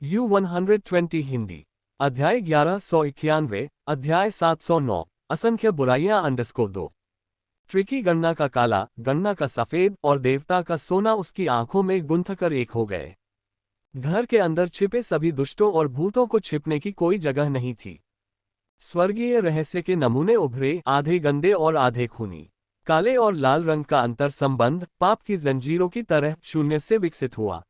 U120 Hindi. अध्याय 1191, अध्याय 709, असंख्य बुराइयां _2। ट्रिकी गणना का काला, गणना का सफेद और देवता का सोना उसकी आंखों में गुंथकर एक हो गए। घर के अंदर छिपे सभी दुष्टों और भूतों को छिपने की कोई जगह नहीं थी। स्वर्गीय रहस्य के नमूने उभरे, आधे गंदे और आधे खूनी। काले और लाल रंग का अंतर संबंध पाप की जंजीरों की तरह शून्य से विकसित हुआ।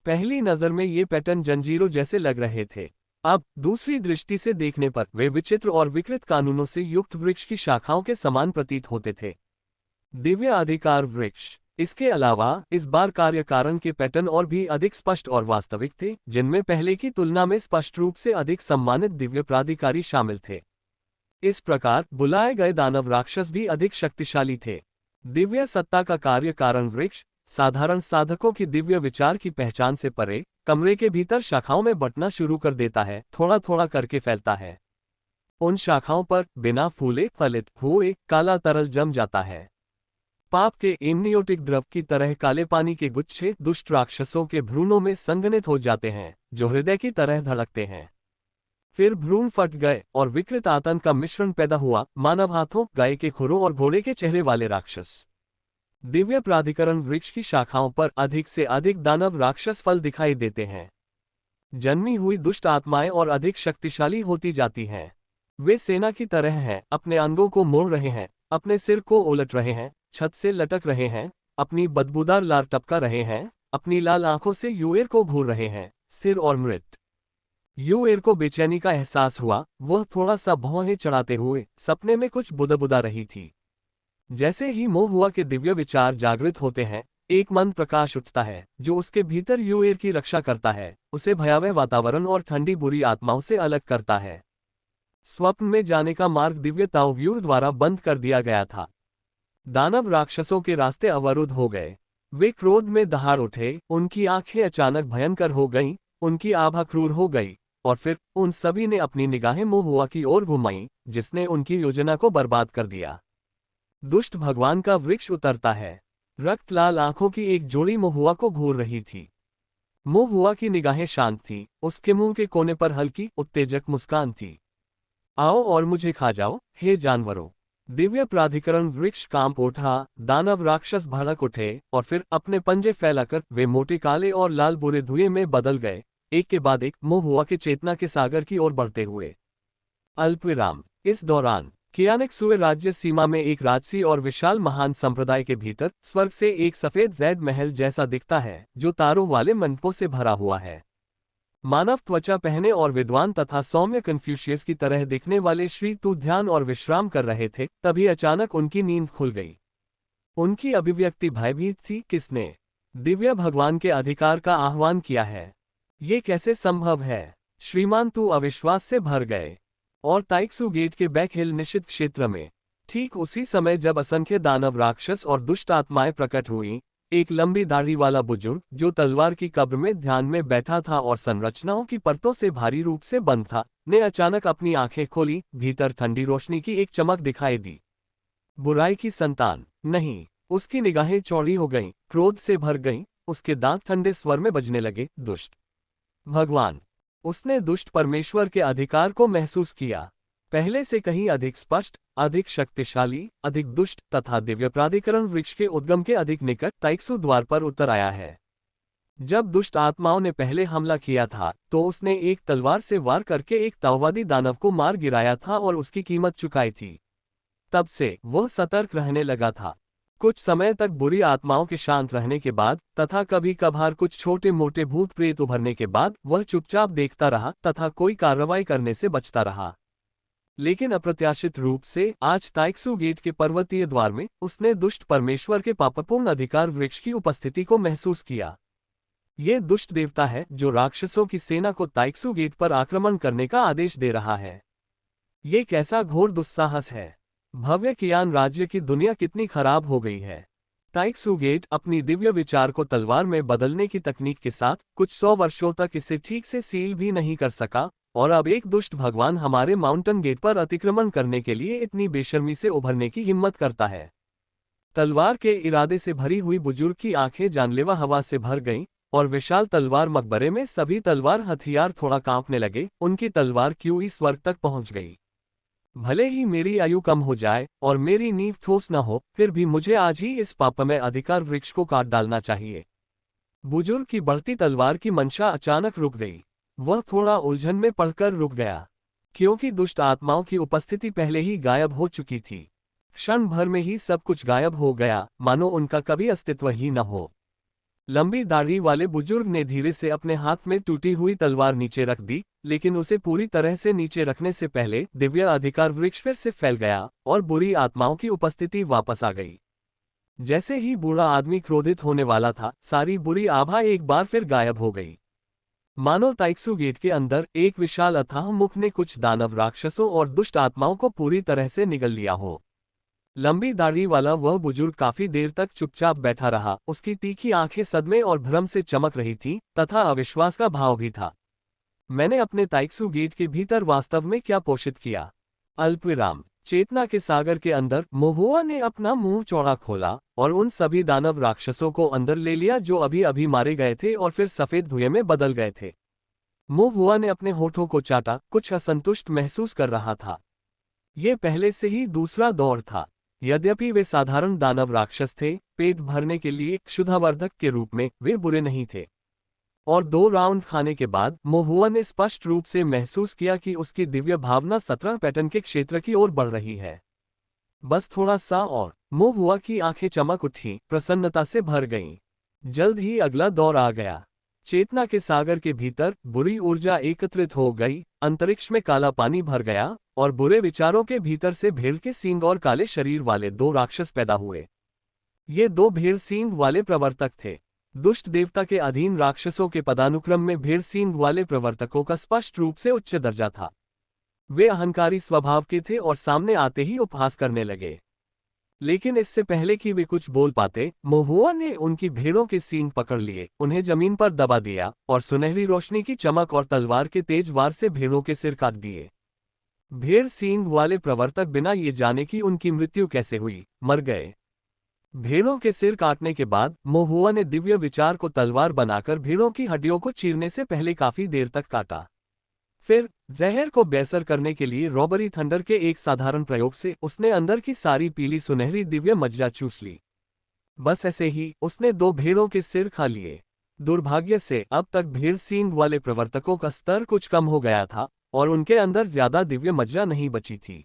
पहली नजर में ये पैटर्न जंजीरों जैसे लग रहे थे। अब दूसरी दृष्टि से देखने पर वे विचित्र और विकृत कानूनों से युक्त वृक्ष की शाखाओं के समान प्रतीत होते थे। दिव्य अधिकार वृक्ष। इसके अलावा इस बार कार्य कारण के पैटर्न और भी अधिक स्पष्ट और वास्तविक थे, जिनमें पहले की तुलना में स्पष्ट रूप से अधिक सम्मानित दिव्य प्राधिकारी शामिल थे। इस प्रकार बुलाए गए दानव राक्षस भी अधिक शक्तिशाली थे। दिव्य सत्ता का कार्य कारण वृक्ष साधारण साधकों की दिव्य विचार की पहचान से परे कमरे के भीतर शाखाओं में बंटना शुरू कर देता है, थोड़ा थोड़ा करके फैलता है। उन शाखाओं पर बिना फूले फलित हुए काला तरल जम जाता है। पाप के एमनियोटिक द्रव की तरह काले पानी के गुच्छे दुष्ट राक्षसों के भ्रूणों में संघनित हो जाते हैं, जो हृदय की तरह धड़कते हैं। फिर भ्रूण फट गए और विकृत आतंक का मिश्रण पैदा हुआ, मानव हाथों, गाय के खुरों और घोड़े के चेहरे वाले राक्षस। दिव्य प्राधिकरण वृक्ष की शाखाओं पर अधिक से अधिक दानव राक्षस फल दिखाई देते हैं। जन्मी हुई दुष्ट आत्माएं और अधिक शक्तिशाली होती जाती हैं। वे सेना की तरह हैं, अपने अंगों को मोड़ रहे हैं, अपने सिर को उलट रहे हैं, छत से लटक रहे हैं, अपनी बदबूदार लार टपका रहे हैं, अपनी लाल आंखों से यूएर को घूर रहे हैं, स्थिर और मृत। यूएर को बेचैनी का एहसास हुआ। वह थोड़ा सा भौहें चढ़ाते हुए सपने में कुछ बुदबुदा रही थी। जैसे ही मोह हुआ के दिव्य विचार जागृत होते हैं, एक मन प्रकाश उठता है जो उसके भीतर यूएर की रक्षा करता है, उसे भयावह वातावरण और ठंडी बुरी आत्माओं से अलग करता है। स्वप्न में जाने का मार्ग दिव्य ताओव्यूह द्वारा बंद कर दिया गया था। दानव राक्षसों के रास्ते अवरुद्ध हो गए। वे क्रोध में दहाड़ उठे, उनकी आंखें अचानक भयंकर हो गईं, उनकी आभा क्रूर हो गई, और फिर उन सभी ने अपनी निगाहें मोह हुआ की ओर घुमाईं, जिसने उनकी योजना को बर्बाद कर दिया। दुष्ट भगवान का वृक्ष उतरता है। रक्त लाल आंखों की एक जोड़ी महुआ को घूर रही थी। महुआ की निगाहें शांत थी, उसके मुंह के कोने पर हल्की उत्तेजक मुस्कान थी। आओ और मुझे खा जाओ, हे जानवरों। दिव्य प्राधिकरण वृक्ष कांप उठा, दानव राक्षस भड़क उठे और फिर अपने पंजे फैलाकर वे मोटे काले और लाल बुरे धुएं में बदल गए, एक के बाद एक महुआ के चेतना के सागर की ओर बढ़ते हुए। अल्पविराम। इस दौरान कियानेक्सुए राज्य सीमा में एक राजसी और विशाल महान संप्रदाय के भीतर स्वर्ग से एक सफेद जैद महल जैसा दिखता है, जो तारों वाले मंडपों से भरा हुआ है। मानव त्वचा पहने और विद्वान तथा सौम्य कन्फ्यूशियस की तरह दिखने वाले श्री तू ध्यान और विश्राम कर रहे थे, तभी अचानक उनकी नींद खुल गई। उनकी अभिव्यक्ति भयभीत थी। किसने दिव्य भगवान के अधिकार का आह्वान किया है? ये कैसे संभव है? श्रीमान तू अविश्वास से भर गए। और ताइक्सू गेट के बैक हिल निषिद्ध क्षेत्र में ठीक उसी समय जब असंख्य दानव राक्षस और दुष्ट आत्माएं प्रकट हुईं, एक लंबी दाढ़ी वाला बुजुर्ग जो तलवार की कब्र में ध्यान में बैठा था और संरचनाओं की परतों से भारी रूप से बंद था, ने अचानक अपनी आंखें खोली। भीतर ठंडी रोशनी की एक चमक दिखाई दी। बुराई की संतान नहीं। उसकी निगाहें चौड़ी हो गईं, क्रोध से भर गईं, उसके दांत ठंडे स्वर में बजने लगे, दुष्ट भगवान। उसने दुष्ट परमेश्वर के अधिकार को महसूस किया, पहले से कहीं अधिक स्पष्ट, अधिक शक्तिशाली, अधिक दुष्ट तथा दिव्य प्राधिकरण वृक्ष के उद्गम के अधिक निकट ताइक्सू द्वार पर उतर आया है। जब दुष्ट आत्माओं ने पहले हमला किया था तो उसने एक तलवार से वार करके एक ताओवादी दानव को मार गिराया था और उसकी कीमत चुकाई थी। तब से वह सतर्क रहने लगा था। कुछ समय तक बुरी आत्माओं के शांत रहने के बाद तथा कभी कभार कुछ छोटे मोटे भूत प्रेत उभरने के बाद वह चुपचाप देखता रहा तथा कोई कार्रवाई करने से बचता रहा। लेकिन अप्रत्याशित रूप से आज ताइक्सू गेट के पर्वतीय द्वार में उसने दुष्ट परमेश्वर के पापपूर्ण अधिकार वृक्ष की उपस्थिति को महसूस किया। ये दुष्ट देवता है जो राक्षसों की सेना को ताइक्सू गेट पर आक्रमण करने का आदेश दे रहा है। ये कैसा घोर दुस्साहस है। भव्य कियान राज्य की दुनिया कितनी खराब हो गई है। ताइक्सू गेट अपनी दिव्य विचार को तलवार में बदलने की तकनीक के साथ कुछ 100 वर्षों तक इसे ठीक से सील भी नहीं कर सका, और अब एक दुष्ट भगवान हमारे माउंटेन गेट पर अतिक्रमण करने के लिए इतनी बेशर्मी से उभरने की हिम्मत करता है। तलवार के इरादे से भरी हुई बुजुर्ग की आंखें जानलेवा हवा से भर गईं और विशाल तलवार मकबरे में सभी तलवार हथियार थोड़ा कांपने लगे। उनकी तलवार क्यों इस स्वर्ग तक पहुंच गई। भले ही मेरी आयु कम हो जाए और मेरी नींव ठोस न हो, फिर भी मुझे आज ही इस पापमय अधिकार वृक्ष को काट डालना चाहिए। बुजुर्ग की बढ़ती तलवार की मंशा अचानक रुक गई। वह थोड़ा उलझन में पड़कर रुक गया, क्योंकि दुष्ट आत्माओं की उपस्थिति पहले ही गायब हो चुकी थी। क्षण भर में ही सब कुछ गायब हो गया, मानो उनका कभी अस्तित्व ही न हो। लंबी दाढ़ी वाले बुजुर्ग ने धीरे से अपने हाथ में टूटी हुई तलवार नीचे रख दी, लेकिन उसे पूरी तरह से नीचे रखने से पहले दिव्य अधिकार वृक्ष फिर से फैल गया और बुरी आत्माओं की उपस्थिति वापस आ गई। जैसे ही बूढ़ा आदमी क्रोधित होने वाला था, सारी बुरी आभा एक बार फिर गायब हो गई। मानो ताइक्सू गेट के अंदर एक विशाल अथाह मुख ने कुछ दानव राक्षसों और दुष्ट आत्माओं को पूरी तरह से निगल लिया हो। लंबी दाढ़ी वाला वह बुजुर्ग काफी देर तक चुपचाप बैठा रहा। उसकी तीखी आंखें सदमे और भ्रम से चमक रही थीं, तथा अविश्वास का भाव भी था। मैंने अपने ताइक्सू गेट के भीतर वास्तव में क्या पोषित किया। अल्पविराम। चेतना के सागर के अंदर महुआ ने अपना मुंह चौड़ा खोला और उन सभी दानव राक्षसों को अंदर ले लिया जो अभी अभी मारे गए थे और फिर सफेद धुएं में बदल गए थे। महुआ ने अपने होठों को चाटा, कुछ असंतुष्ट महसूस कर रहा था। ये पहले से ही दूसरा दौर था। यद्यपि वे साधारण दानव राक्षस थे, पेट भरने के लिए क्षुधावर्धक के रूप में वे बुरे नहीं थे। और 2 राउंड खाने के बाद महुआ ने स्पष्ट रूप से महसूस किया कि उसकी दिव्य भावना 17 पैटर्न के क्षेत्र की ओर बढ़ रही है। बस थोड़ा सा और। महुआ की आंखें चमक उठी, प्रसन्नता से भर गईं। जल्द ही अगला दौर आ गया। चेतना के सागर के भीतर बुरी ऊर्जा एकत्रित हो गई, अंतरिक्ष में काला पानी भर गया और बुरे विचारों के भीतर से भेड़ के सींग और काले शरीर वाले 2 राक्षस पैदा हुए। ये 2 भेड़ सींग वाले प्रवर्तक थे। दुष्ट देवता के अधीन राक्षसों के पदानुक्रम में भेड़ सींग वाले प्रवर्तकों का स्पष्ट रूप से उच्च दर्जा था। वे अहंकारी स्वभाव के थे और सामने आते ही उपहास करने लगे। लेकिन इससे पहले कि वे कुछ बोल पाते, महुआ ने उनकी भेड़ों के सींग पकड़ लिए, उन्हें जमीन पर दबा दिया और सुनहरी रोशनी की चमक और तलवार के तेज वार से भेड़ों के सिर काट दिए। भेड़ सींग वाले प्रवर्तक बिना ये जाने कि उनकी मृत्यु कैसे हुई, मर गए। भेड़ों के सिर काटने के बाद महुआ ने दिव्य विचार को तलवार बनाकर भेड़ों की हड्डियों को चीरने से पहले काफी देर तक काटा। फिर जहर को बेअसर करने के लिए रॉबरी थंडर के एक साधारण प्रयोग से उसने अंदर की सारी पीली सुनहरी दिव्य मज्जा चूस ली। बस ऐसे ही उसने 2 भेड़ों के सिर खा लिए। दुर्भाग्य से अब तक भेड़ सींग वाले प्रवर्तकों का स्तर कुछ कम हो गया था और उनके अंदर ज्यादा दिव्य मज्जा नहीं बची थी।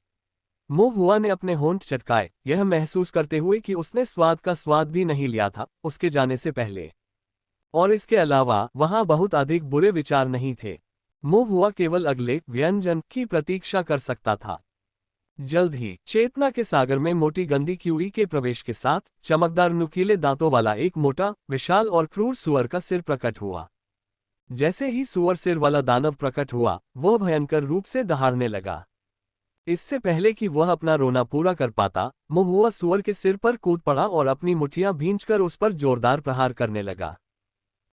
महुआ ने अपने होंठ चटकाए, यह महसूस करते हुए कि उसने स्वाद का स्वाद भी नहीं लिया था उसके जाने से पहले। और इसके अलावा वहां बहुत अधिक बुरे विचार नहीं थे। महुआ केवल अगले व्यंजन की प्रतीक्षा कर सकता था। जल्द ही चेतना के सागर में मोटी गंदी क्यूई के प्रवेश के साथ चमकदार नुकीले दांतों वाला एक मोटा, विशाल और क्रूर सुअर का सिर प्रकट हुआ। जैसे ही सुअर सिर वाला दानव प्रकट हुआ, वह भयंकर रूप से दहाड़ने लगा। इससे पहले कि वह अपना रोना पूरा कर पाता, महुआ सुअर के सिर पर कूद पड़ा और अपनी मुठ्ठियां भींचकर उस पर जोरदार प्रहार करने लगा।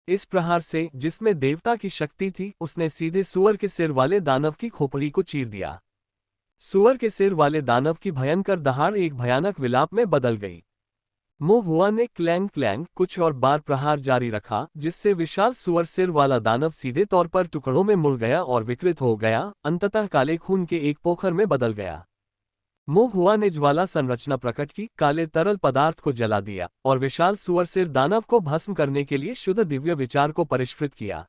इस प्रहार से, जिसमें देवता की शक्ति थी, उसने सीधे सुअर के सिर वाले दानव की खोपड़ी को चीर दिया। सुअर के सिर वाले दानव की भयंकर दहाड़ एक भयानक विलाप में बदल गई। महुआ ने क्लैंग क्लैंग कुछ और बार प्रहार जारी रखा, जिससे विशाल सुअर सिर वाला दानव सीधे तौर पर टुकड़ों में मुड़ गया और विकृत हो गया, अंततः काले खून के एक पोखर में बदल गया। महुआ ने ज्वाला संरचना प्रकट की, काले तरल पदार्थ को जला दिया और विशाल सुअर सिर दानव को भस्म करने के लिए शुद्ध दिव्य विचार को परिष्कृत किया।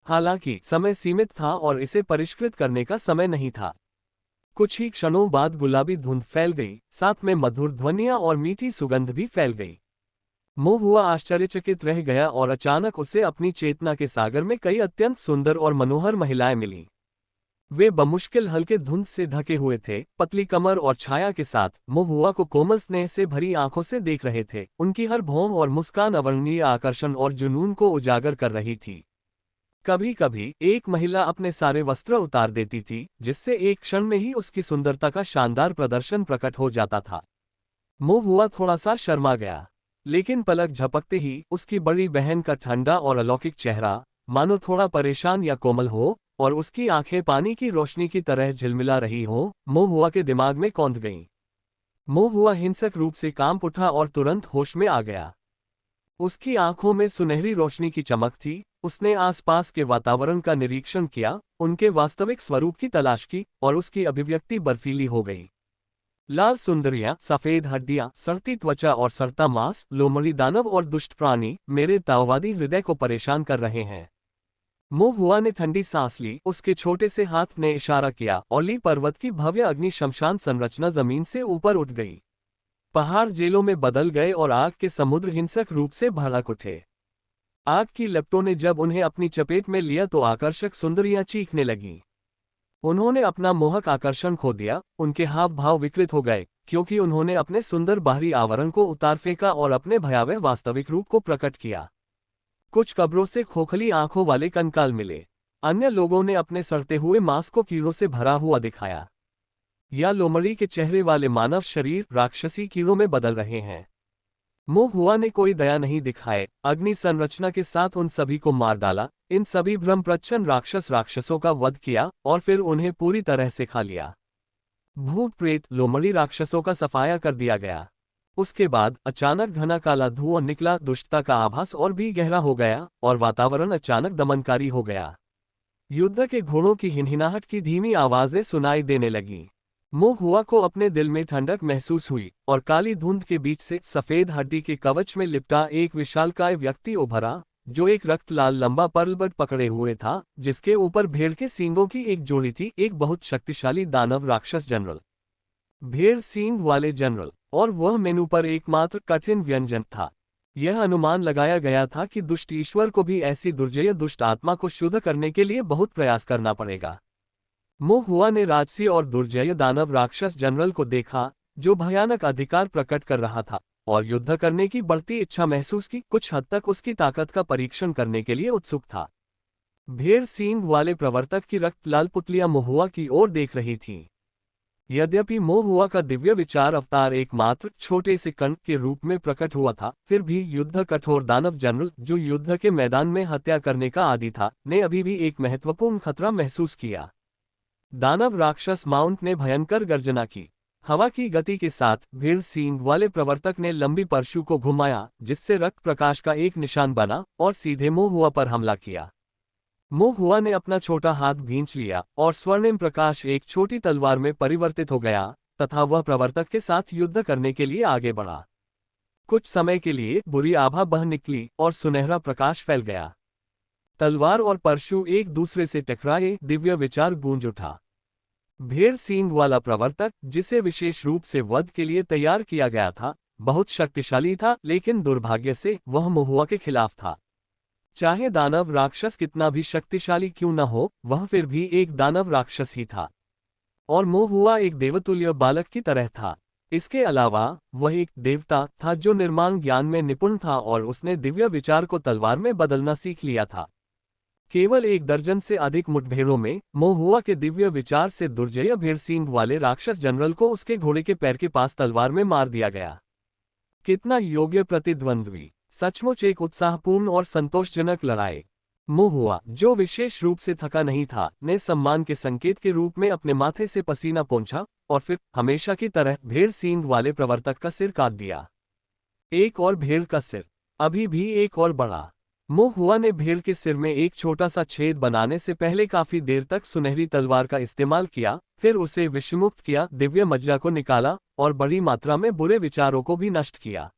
हालांकि समय सीमित था और इसे परिष्कृत करने का समय नहीं था। कुछ ही क्षणों बाद गुलाबी धुंध फैल गई, साथ में मधुर ध्वनियां और मीठी सुगंध भी फैल गई। महुआ आश्चर्यचकित रह गया और अचानक उसे अपनी चेतना के सागर में कई अत्यंत सुंदर और मनोहर महिलाएं मिलीं। वे बमुश्किल हल्के धुंध से ढके हुए थे, पतली कमर और छाया के साथ महुआ को कोमल स्नेह से भरी आंखों से देख रहे थे। उनकी हर भौं और मुस्कान अवर्णनीय आकर्षण और जुनून को उजागर कर रही थी। कभी कभी एक महिला अपने सारे वस्त्र उतार देती थी, जिससे एक क्षण में ही उसकी सुंदरता का शानदार प्रदर्शन प्रकट हो जाता था। महुआ थोड़ा सा शर्मा गया, लेकिन पलक झपकते ही उसकी बड़ी बहन का ठंडा और अलौकिक चेहरा, मानो थोड़ा परेशान या कोमल हो, और उसकी आंखें पानी की रोशनी की तरह झिलमिला रही हो, महुआ के दिमाग में कौंध गईं। महुआ हिंसक रूप से कांप उठा और तुरंत होश में आ गया। उसकी आंखों में सुनहरी रोशनी की चमक थी। उसने आसपास के वातावरण का निरीक्षण किया, उनके वास्तविक स्वरूप की तलाश की, और उसकी अभिव्यक्ति बर्फीली हो गई। लाल सुंदरियां, सफेद हड्डियां, सड़ती त्वचा और सड़ता मांस, लोमड़ी दानव और दुष्ट प्राणी मेरे ताओवादी हृदय को परेशान कर रहे हैं। मो हुआ ने ठंडी सांस ली। उसके छोटे से हाथ ने इशारा किया और ली पर्वत की भव्य अग्नि शमशान संरचना जमीन से ऊपर उठ गई। पहाड़ जेलों में बदल गए और आग के समुद्र हिंसक रूप से भड़क उठे। आग की लपटों ने जब उन्हें अपनी चपेट में लिया तो आकर्षक सुंदरियां चीखने लगीं। उन्होंने अपना मोहक आकर्षण खो दिया, उनके हाव भाव विकृत हो गए, क्योंकि उन्होंने अपने सुंदर बाहरी आवरण को उतार फेंका और अपने भयावह वास्तविक रूप को प्रकट किया। कुछ कब्रों से खोखली आंखों वाले कंकाल मिले। अन्य लोगों ने अपने सड़ते हुए मांस को कीड़ों से भरा हुआ दिखाया। या लोमड़ी के चेहरे वाले मानव शरीर राक्षसी कीड़ों में बदल रहे हैं। मो हुआ ने कोई दया नहीं दिखाए, अग्नि संरचना के साथ उन सभी को मार डाला। इन सभी ब्रह्मप्रच्छन्न राक्षसों का वध किया और फिर उन्हें पूरी तरह से खा लिया। भूत प्रेत लोमड़ी राक्षसों का सफाया कर दिया गया। उसके बाद अचानक घना काला धुआं निकला, दुष्टता का आभास और भी गहरा हो गया और वातावरण अचानक दमनकारी हो गया। युद्ध के घोड़ों की हिनहिनाहट की धीमी आवाजें सुनाई देने लगीं। मो हुआ को अपने दिल में ठंडक महसूस हुई और काली धुंध के बीच से सफेद हड्डी के कवच में लिपटा एक विशालकाय व्यक्ति उभरा, जो एक रक्त लाल लंबा पर्लबट पकड़े हुए था, जिसके ऊपर भेड़ के सींगों की एक जोड़ी थी। एक बहुत शक्तिशाली दानव राक्षस जनरल, भेड़ सींग वाले जनरल, और वह मेनू पर एकमात्र कठिन व्यंजन था। यह अनुमान लगाया गया था कि दुष्ट ईश्वर को भी ऐसी दुर्जय दुष्ट आत्मा को शुद्ध करने के लिए बहुत प्रयास करना पड़ेगा। मो हुआ ने राजसी और दुर्जय दानव राक्षस जनरल को देखा, जो भयानक अधिकार प्रकट कर रहा था और युद्ध करने की बढ़ती इच्छा महसूस की। कुछ हद तक उसकी ताकत का परीक्षण करने के लिए उत्सुक था। भेड़ सींग वाले प्रवर्तक की रक्त लाल पुतलियां मोहुआ की ओर देख रही थीं। यद्यपि मोहुआ का दिव्य विचार अवतार एकमात्र छोटे से कण के रूप में प्रकट हुआ था, फिर भी युद्ध कठोर दानव जनरल, जो युद्ध के मैदान में हत्या करने का आदी था, ने अभी भी एक महत्वपूर्ण खतरा महसूस किया। दानव राक्षस माउंट ने भयंकर गर्जना की। हवा की गति के साथ भेड़ सींग वाले प्रवर्तक ने लंबी परशु को घुमाया, जिससे रक्त प्रकाश का एक निशान बना और सीधे मोहुआ पर हमला किया। मोहुआ ने अपना छोटा हाथ भींच लिया और स्वर्णिम प्रकाश एक छोटी तलवार में परिवर्तित हो गया तथा वह प्रवर्तक के साथ युद्ध करने के लिए आगे बढ़ा। कुछ समय के लिए बुरी आभा बह निकली और सुनहरा प्रकाश फैल गया। तलवार और परशु एक दूसरे से टकराए, दिव्य विचार गूंज उठा। भेड़ सींग वाला प्रवर्तक, जिसे विशेष रूप से वध के लिए तैयार किया गया था, बहुत शक्तिशाली था, लेकिन दुर्भाग्य से वह मोहुआ के खिलाफ था। चाहे दानव राक्षस कितना भी शक्तिशाली क्यों न हो, वह फिर भी एक दानव राक्षस ही था, और मोहुआ एक देवतुल्य बालक की तरह था। इसके अलावा वह एक देवता था जो निर्माण ज्ञान में निपुण था और उसने दिव्य विचार को तलवार में बदलना सीख लिया था। केवल 1 दर्जन से अधिक मुठभेड़ों में मोहुआ के दिव्य विचार से दुर्जय भेड़ सींग वाले राक्षस जनरल को उसके घोड़े के पैर के पास तलवार में मार दिया गया। कितना योग्य प्रतिद्वंद्वी! सचमुच एक उत्साहपूर्ण और संतोषजनक लड़ाई। मोहुआ, जो विशेष रूप से थका नहीं था, ने सम्मान के संकेत के रूप में अपने माथे से पसीना पोंछा और फिर हमेशा की तरह भेड़ सींग वाले प्रवर्तक का सिर काट दिया। एक और भेड़ का सिर, अभी भी एक और बड़ा। मोहुआ ने भेड़ के सिर में एक छोटा सा छेद बनाने से पहले काफी देर तक सुनहरी तलवार का इस्तेमाल किया, फिर उसे विषमुक्त किया, दिव्य मज्जा को निकाला और बड़ी मात्रा में बुरे विचारों को भी नष्ट किया।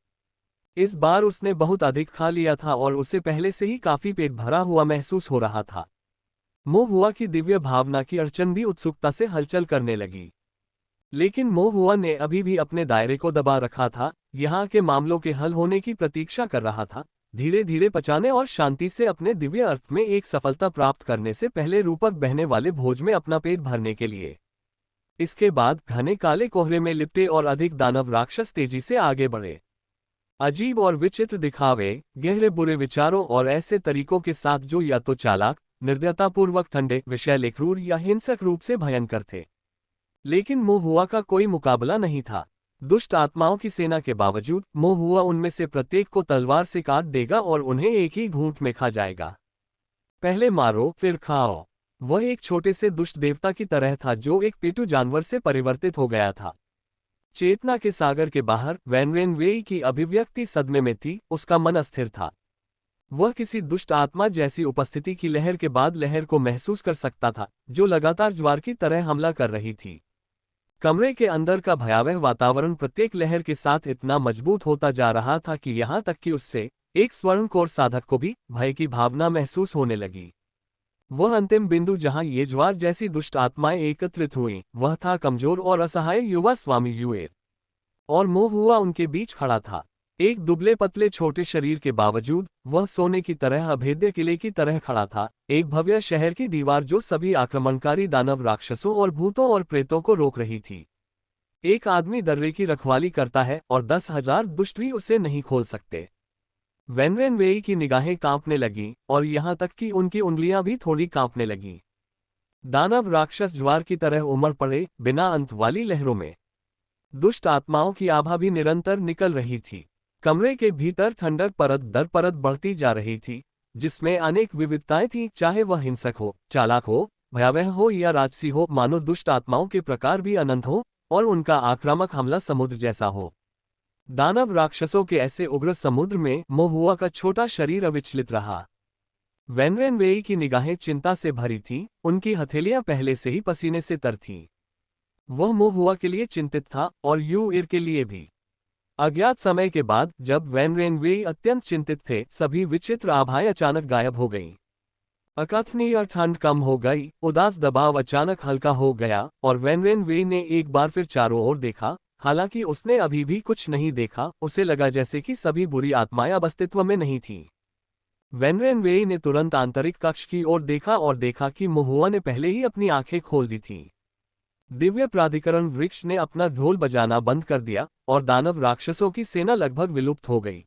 इस बार उसने बहुत अधिक खा लिया था और उसे पहले से ही काफी पेट भरा हुआ महसूस हो रहा था। मोहुआ की दिव्य भावना की अड़चन भी उत्सुकता से हलचल करने लगी, लेकिन मोहुआ ने अभी भी अपने दायरे को दबा रखा था, यहाँ के मामलों के हल होने की प्रतीक्षा कर रहा था, धीरे धीरे पचाने और शांति से अपने दिव्य अर्थ में एक सफलता प्राप्त करने से पहले रूपक बहने वाले भोज में अपना पेट भरने के लिए। इसके बाद घने काले कोहरे में लिपटे और अधिक दानव राक्षस तेजी से आगे बढ़े। अजीब और विचित्र दिखावे, गहरे बुरे विचारों और ऐसे तरीकों के साथ जो या तो चालाक, निर्दयतापूर्वक, ठंडे, विषैले, क्रूर या हिंसक रूप से भयंकर थे। लेकिन मोहुआ का कोई मुकाबला नहीं था। दुष्ट आत्माओं की सेना के बावजूद मोहुआ उनमें से प्रत्येक को तलवार से काट देगा और उन्हें एक ही घूंट में खा जाएगा। पहले मारो फिर खाओ। वह एक छोटे से दुष्ट देवता की तरह था जो एक पेटू जानवर से परिवर्तित हो गया था। चेतना के सागर के बाहर वैन वेन वेई की अभिव्यक्ति सदमे में थी, उसका मन अस्थिर था। वह किसी दुष्ट आत्मा जैसी उपस्थिति की लहर के बाद लहर को महसूस कर सकता था, जो लगातार ज्वार की तरह हमला कर रही थी। कमरे के अंदर का भयावह वातावरण प्रत्येक लहर के साथ इतना मजबूत होता जा रहा था कि यहां तक कि उससे एक स्वर्णकोर साधक को भी भय की भावना महसूस होने लगी। वह अंतिम बिंदु जहां ये ज्वार जैसी दुष्ट आत्माएं एकत्रित हुईं, वह था कमजोर और असहाय युवा स्वामी युएर। और मोह हुआ उनके बीच खड़ा था। एक दुबले पतले छोटे शरीर के बावजूद वह सोने की तरह अभेद्य किले की तरह खड़ा था, एक भव्य शहर की दीवार जो सभी आक्रमणकारी दानव राक्षसों और भूतों और प्रेतों को रोक रही थी। एक आदमी दर्रे की रखवाली करता है और 10,000 दुष्ट भी उसे नहीं खोल सकते। वैन वेन वेई की निगाहें कांपने लगीं और यहां तक कि उनकी उंगलियां भी थोड़ी कांपने लगीं। दानव राक्षस ज्वार की तरह उमड़ पड़े, बिना अंत वाली लहरों में। दुष्ट आत्माओं की आभा भी निरंतर निकल रही थी। कमरे के भीतर ठंडक परत दर परत बढ़ती जा रही थी, जिसमें अनेक विविधताएं थीं, चाहे वह हिंसक हो, चालाक हो, भयावह हो या राजसी हो। मानो दुष्ट आत्माओं के प्रकार भी अनंत हो और उनका आक्रामक हमला समुद्र जैसा हो। दानव राक्षसों के ऐसे उग्र समुद्र में मोहुआ का छोटा शरीर अविचलित रहा। वैन वेन वेई की निगाहें चिंता से भरी थीं, उनकी हथेलियां पहले से ही पसीने से तर थीं। वह मोहुआ के लिए चिंतित था और युएर के लिए भी। अज्ञात समय के बाद जब वैन वेन वेई अत्यंत चिंतित थे, सभी विचित्र आभाएं अचानक गायब हो गईं। अकथनीय ठंड कम हो गई, उदास दबाव अचानक हल्का हो गया और वैन वेन वेई ने एक बार फिर चारों ओर देखा। हालांकि उसने अभी भी कुछ नहीं देखा, उसे लगा जैसे कि सभी बुरी आत्माएं अब अस्तित्व में नहीं थीं। वैन वेन वेई ने तुरंत आंतरिक कक्ष की ओर देखा और देखा कि मोहुआ ने पहले ही अपनी आंखें खोल दी थीं। दिव्य प्राधिकरण वृक्ष ने अपना ढोल बजाना बंद कर दिया और दानव राक्षसों की सेना लगभग विलुप्त हो गई।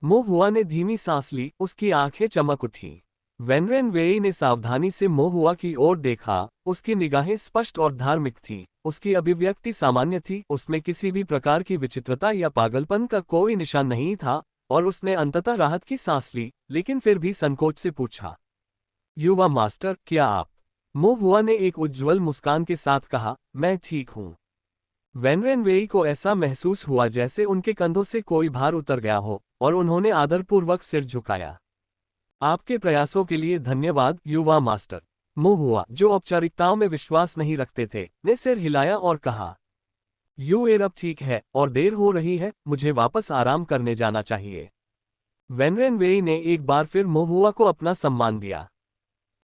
मोहुआ ने धीमी सांस ली, उसकी आंखें चमक उठीं। वैन वेन वेई ने सावधानी से मोहुआ की ओर देखा, उसकी निगाहें स्पष्ट और धार्मिक थीं, उसकी अभिव्यक्ति सामान्य थी, उसमें किसी भी प्रकार की विचित्रता या पागलपन का कोई निशान नहीं था। और उसने अंततः राहत की सांस ली, लेकिन फिर भी संकोच से पूछा, युवा मास्टर, क्या आप? मोहुआ ने एक उज्ज्वल मुस्कान के साथ कहा, मैं ठीक हूं। वैन वेन वेई को ऐसा महसूस हुआ जैसे उनके कंधों से कोई भार उतर गया हो और उन्होंने आदरपूर्वक सिर झुकाया। आपके प्रयासों के लिए धन्यवाद, युवा मास्टर। मोहुआ, जो औपचारिकताओं में विश्वास नहीं रखते थे, ने सिर हिलाया और कहा, युएर अब ठीक है और देर हो रही है, मुझे वापस आराम करने जाना चाहिए। वैन वेन वेई ने एक बार फिर मोहुआ को अपना सम्मान दिया।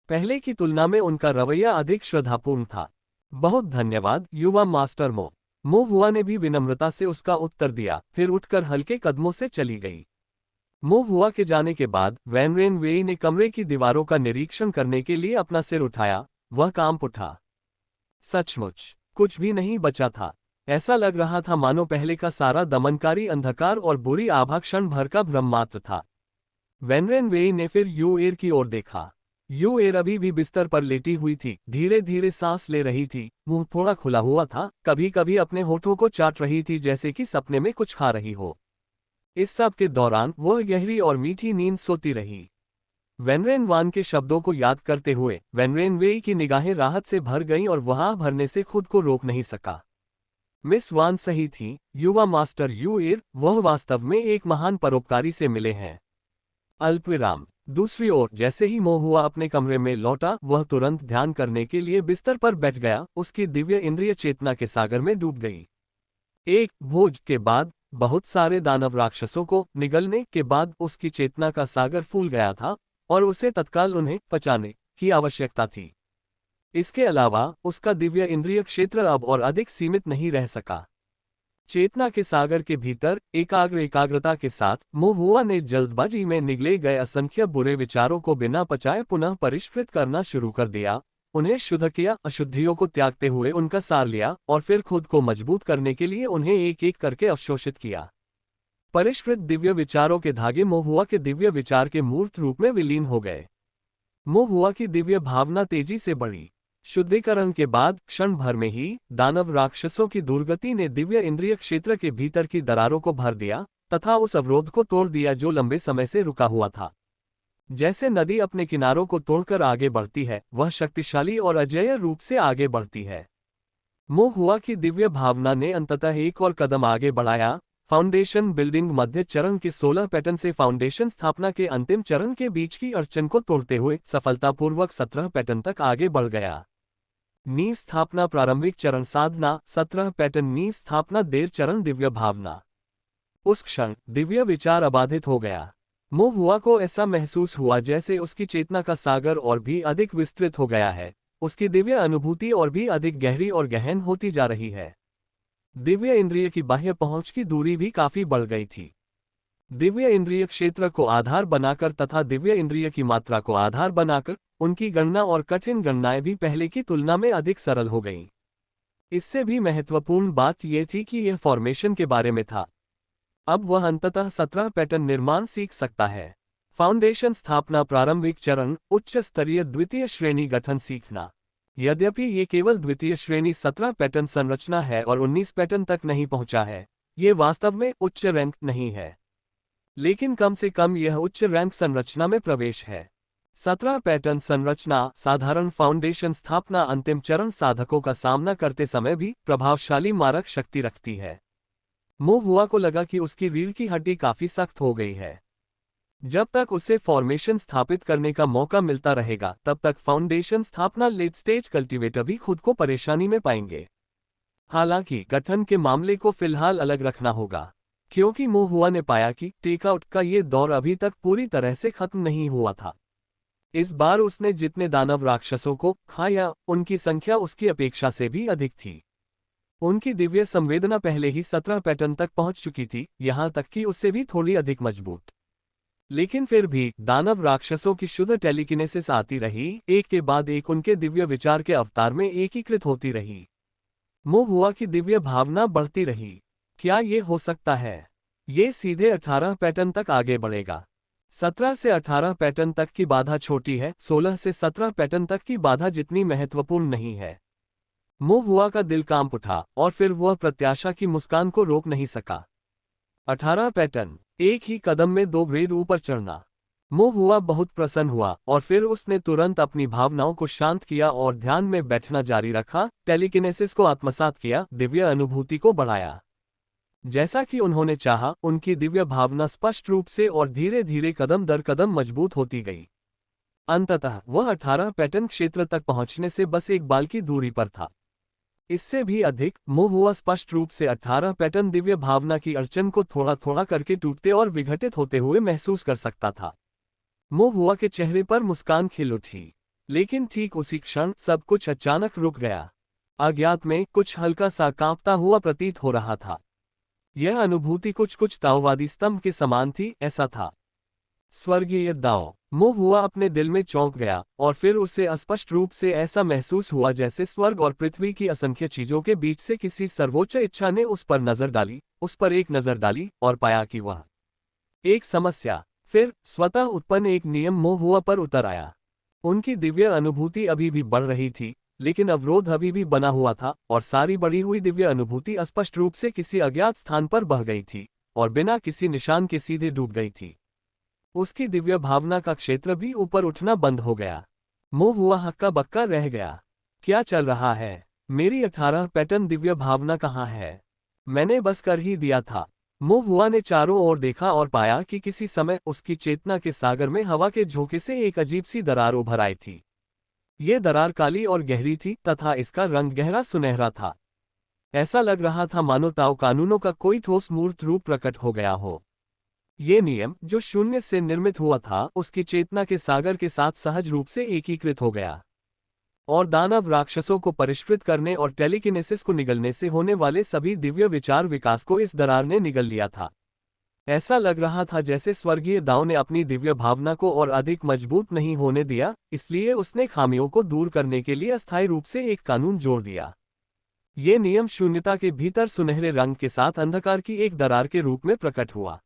पहले की तुलना में उनका रवैया अधिक श्रद्धापूर्ण था। बहुत धन्यवाद, युवा मास्टर मोहुआ ने भी विनम्रता से उसका उत्तर दिया, फिर उठकर हल्के कदमों से चली गई। मोहुआ के जाने के बाद वैन वेन वेई ने कमरे की दीवारों का निरीक्षण करने के लिए अपना सिर उठाया। वह कांप उठा। सचमुच कुछ भी नहीं बचा था। ऐसा लग रहा था मानो पहले का सारा दमनकारी अंधकार और बुरी आभा क्षण भर का भ्रम मात्र था। वैन वेन वेई ने फिर युएर की ओर देखा। युएर अभी भी बिस्तर पर लेटी हुई थी, धीरे धीरे सांस ले रही थी, मुंह थोड़ा खुला हुआ था, कभी कभी अपने होठों को चाट रही थी जैसे कि सपने में कुछ खा रही हो। इस सब के दौरान वह गहरी और मीठी नींद सोती रही। वैन वेन वान के शब्दों को याद करते हुए वैन वेन वेई की निगाहें राहत से भर गईं और वहां भरने से खुद को रोक नहीं सका। मिस वान सही थी, युवा मास्टर युएर, वह वास्तव में एक महान परोपकारी से मिले हैं। अल्पविराम। दूसरी ओर जैसे ही मोहुआ अपने कमरे में लौटा, वह तुरंत ध्यान करने के लिए बिस्तर पर बैठ गया, उसकी दिव्य इंद्रिय चेतना के सागर में डूब गई। एक भोज के बाद बहुत सारे दानव राक्षसों को निगलने के बाद उसकी चेतना का सागर फूल गया था और उसे तत्काल उन्हें पचाने की आवश्यकता थी। इसके अलावा उसका दिव्य इंद्रिय क्षेत्र अब और अधिक सीमित नहीं रह सका। चेतना के सागर के भीतर एकाग्रता के साथ मोहुआ ने जल्दबाजी में निगले गए असंख्य बुरे विचारों को बिना पचाए पुनः परिष्कृत करना शुरू कर दिया, उन्हें शुद्ध किया, अशुद्धियों को त्यागते हुए उनका सार लिया और फिर खुद को मजबूत करने के लिए उन्हें एक एक करके अवशोषित किया। परिष्कृत दिव्य विचारों के धागे मोहुआ के दिव्य विचार के मूर्त रूप में विलीन हो गए। मोहुआ की दिव्य भावना तेजी से बढ़ी। शुद्धिकरण के बाद क्षण भर में ही दानव राक्षसों की दुर्गति ने दिव्य इंद्रिय क्षेत्र के भीतर की दरारों को भर दिया तथा उस अवरोध को तोड़ दिया जो लंबे समय से रुका हुआ था। जैसे नदी अपने किनारों को तोड़कर आगे बढ़ती है, वह शक्तिशाली और अजेय रूप से आगे बढ़ती है। मोह हुआ कि दिव्य भावना ने अंततः एक और कदम आगे बढ़ाया। फाउंडेशन बिल्डिंग मध्य चरण के 16 पैटर्न से फाउंडेशन स्थापना के अंतिम चरण के बीच की अड़चन को तोड़ते हुए सफलतापूर्वक 17 पैटर्न तक आगे बढ़ गया। नींव स्थापना प्रारंभिक चरण साधना 17 पैटर्न नींव स्थापना देर चरण दिव्य भावना। उस क्षण दिव्य विचार अबाधित हो गया। मोह हुआ को ऐसा महसूस हुआ जैसे उसकी चेतना का सागर और भी अधिक विस्तृत हो गया है। उसकी दिव्य अनुभूति और भी अधिक गहरी और गहन होती जा रही है। दिव्य इंद्रिय की बाह्य पहुंच की दूरी भी काफी बढ़ गई थी। दिव्य इंद्रिय क्षेत्र को आधार बनाकर तथा दिव्य इंद्रिय की मात्रा को आधार बनाकर उनकी गणना और कठिन गणनाएं भी पहले की तुलना में अधिक सरल हो गईं। इससे भी महत्वपूर्ण बात यह थी कि यह फॉर्मेशन के बारे में था। अब वह अंततः 17 पैटर्न निर्माण सीख सकता है। फाउंडेशन स्थापना प्रारंभिक चरण उच्च स्तरीय द्वितीय श्रेणी गठन सीखना। यद्यपि ये केवल द्वितीय श्रेणी 17 पैटर्न संरचना है और 19 पैटर्न तक नहीं पहुंचा है, ये वास्तव में उच्च रैंक नहीं है, लेकिन कम से कम यह उच्च रैंक संरचना में प्रवेश है। 17 पैटर्न संरचना साधारण फाउंडेशन स्थापना अंतिम चरण साधकों का सामना करते समय भी प्रभावशाली मारक शक्ति रखती है। मोह हुआ को लगा कि उसकी रीढ़ की हड्डी काफी सख्त हो गई है। जब तक उसे फॉर्मेशन स्थापित करने का मौका मिलता रहेगा तब तक फाउंडेशन स्थापना लेट स्टेज कल्टीवेटर भी खुद को परेशानी में पाएंगे। हालांकि गठन के मामले को फिलहाल अलग रखना होगा, क्योंकि मोह हुआ ने पाया कि टेकआउट का ये दौर अभी तक पूरी तरह से खत्म नहीं हुआ था। इस बार उसने जितने दानव राक्षसों को खाया उनकी संख्या उसकी अपेक्षा से भी अधिक थी। उनकी दिव्य संवेदना पहले ही 17 पैटर्न तक पहुंच चुकी थी, यहां तक कि उससे भी थोड़ी अधिक मजबूत। लेकिन फिर भी दानव राक्षसों की शुद्ध टेलीकिनेसिस आती रही, एक के बाद एक उनके दिव्य विचार के अवतार में एकीकृत होती रही। मोह हुआ की दिव्य भावना बढ़ती रही। क्या ये हो सकता है? ये सीधे 18 पैटर्न तक आगे बढ़ेगा। 17 से 18 पैटर्न तक की बाधा छोटी है, 16 से 17 पैटर्न तक की बाधा जितनी महत्वपूर्ण नहीं है। मोह हुआ का दिल कांप उठा और फिर वह प्रत्याशा की मुस्कान को रोक नहीं सका। 18 पैटर्न, एक ही कदम में 2 ग्रेड ऊपर चढ़ना। मोह हुआ बहुत प्रसन्न हुआ और फिर उसने तुरंत अपनी भावनाओं को शांत किया और ध्यान में बैठना जारी रखा, टेलीकिनेसिस को आत्मसात किया, दिव्य अनुभूति को बढ़ाया। जैसा कि उन्होंने चाहा, उनकी दिव्य भावना स्पष्ट रूप से और धीरे धीरे कदम दर कदम मजबूत होती गई। अंततः वह 18 पैटर्न क्षेत्र तक पहुंचने से बस एक बाल की दूरी पर था। इससे भी अधिक, मोह हुआ स्पष्ट रूप से 18 पैटर्न दिव्य भावना की अड़चन को थोड़ा थोड़ा करके टूटते और विघटित होते हुए महसूस कर सकता था। मोह हुआ के चेहरे पर मुस्कान खिल उठी, लेकिन ठीक उसी क्षण सब कुछ अचानक रुक गया। अज्ञात में कुछ हल्का सा कांपता हुआ प्रतीत हो रहा था। यह अनुभूति कुछ ताओवादी स्तंभ के समान थी, ऐसा था। स्वर्गीय दाओ। मोह हुआ अपने दिल में चौंक गया और फिर उसे अस्पष्ट रूप से ऐसा महसूस हुआ जैसे स्वर्ग और पृथ्वी की असंख्य चीजों के बीच से किसी सर्वोच्च इच्छा ने उस पर नजर डाली, उस पर एक नजर डाली और पाया कि वह एक समस्या, फिर स्वतः उत्पन्न एक नियम मोह हुआ पर उतर आया। उनकी दिव्य अनुभूति अभी भी बढ़ रही थी, लेकिन अवरोध अभी भी बना हुआ था और सारी बढ़ी हुई दिव्य अनुभूति स्पष्ट रूप से किसी अज्ञात स्थान पर बह गई थी और बिना किसी निशान के सीधे डूब गई थी। उसकी दिव्य भावना का क्षेत्र भी ऊपर उठना बंद हो गया। मोह हुआ हक्का बक्का रह गया। क्या चल रहा है? मेरी 18 पैटर्न दिव्य भावना कहाँ है? मैंने बस कर ही दिया था। मोह हुआ ने चारों ओर देखा और पाया कि किसी समय उसकी चेतना के सागर में हवा के झोंके से एक अजीब सी दरार उभर आई थी। ये दरार काली और गहरी थी तथा इसका रंग गहरा सुनहरा था। ऐसा लग रहा था मानो ताओ कानूनों का कोई ठोस मूर्त रूप प्रकट हो गया हो। ये नियम, जो शून्य से निर्मित हुआ था, उसकी चेतना के सागर के साथ सहज रूप से एकीकृत हो गया और दानव राक्षसों को परिष्कृत करने और टेलीकिनेसिस को निगलने से होने वाले सभी दिव्य विचार विकास को इस दरार ने निगल लिया था। ऐसा लग रहा था जैसे स्वर्गीय दाओ ने अपनी दिव्य भावना को और अधिक मजबूत नहीं होने दिया, इसलिए उसने खामियों को दूर करने के लिए अस्थायी रूप से एक कानून जोड़ दिया। ये नियम शून्यता के भीतर सुनहरे रंग के साथ अंधकार की एक दरार के रूप में प्रकट हुआ।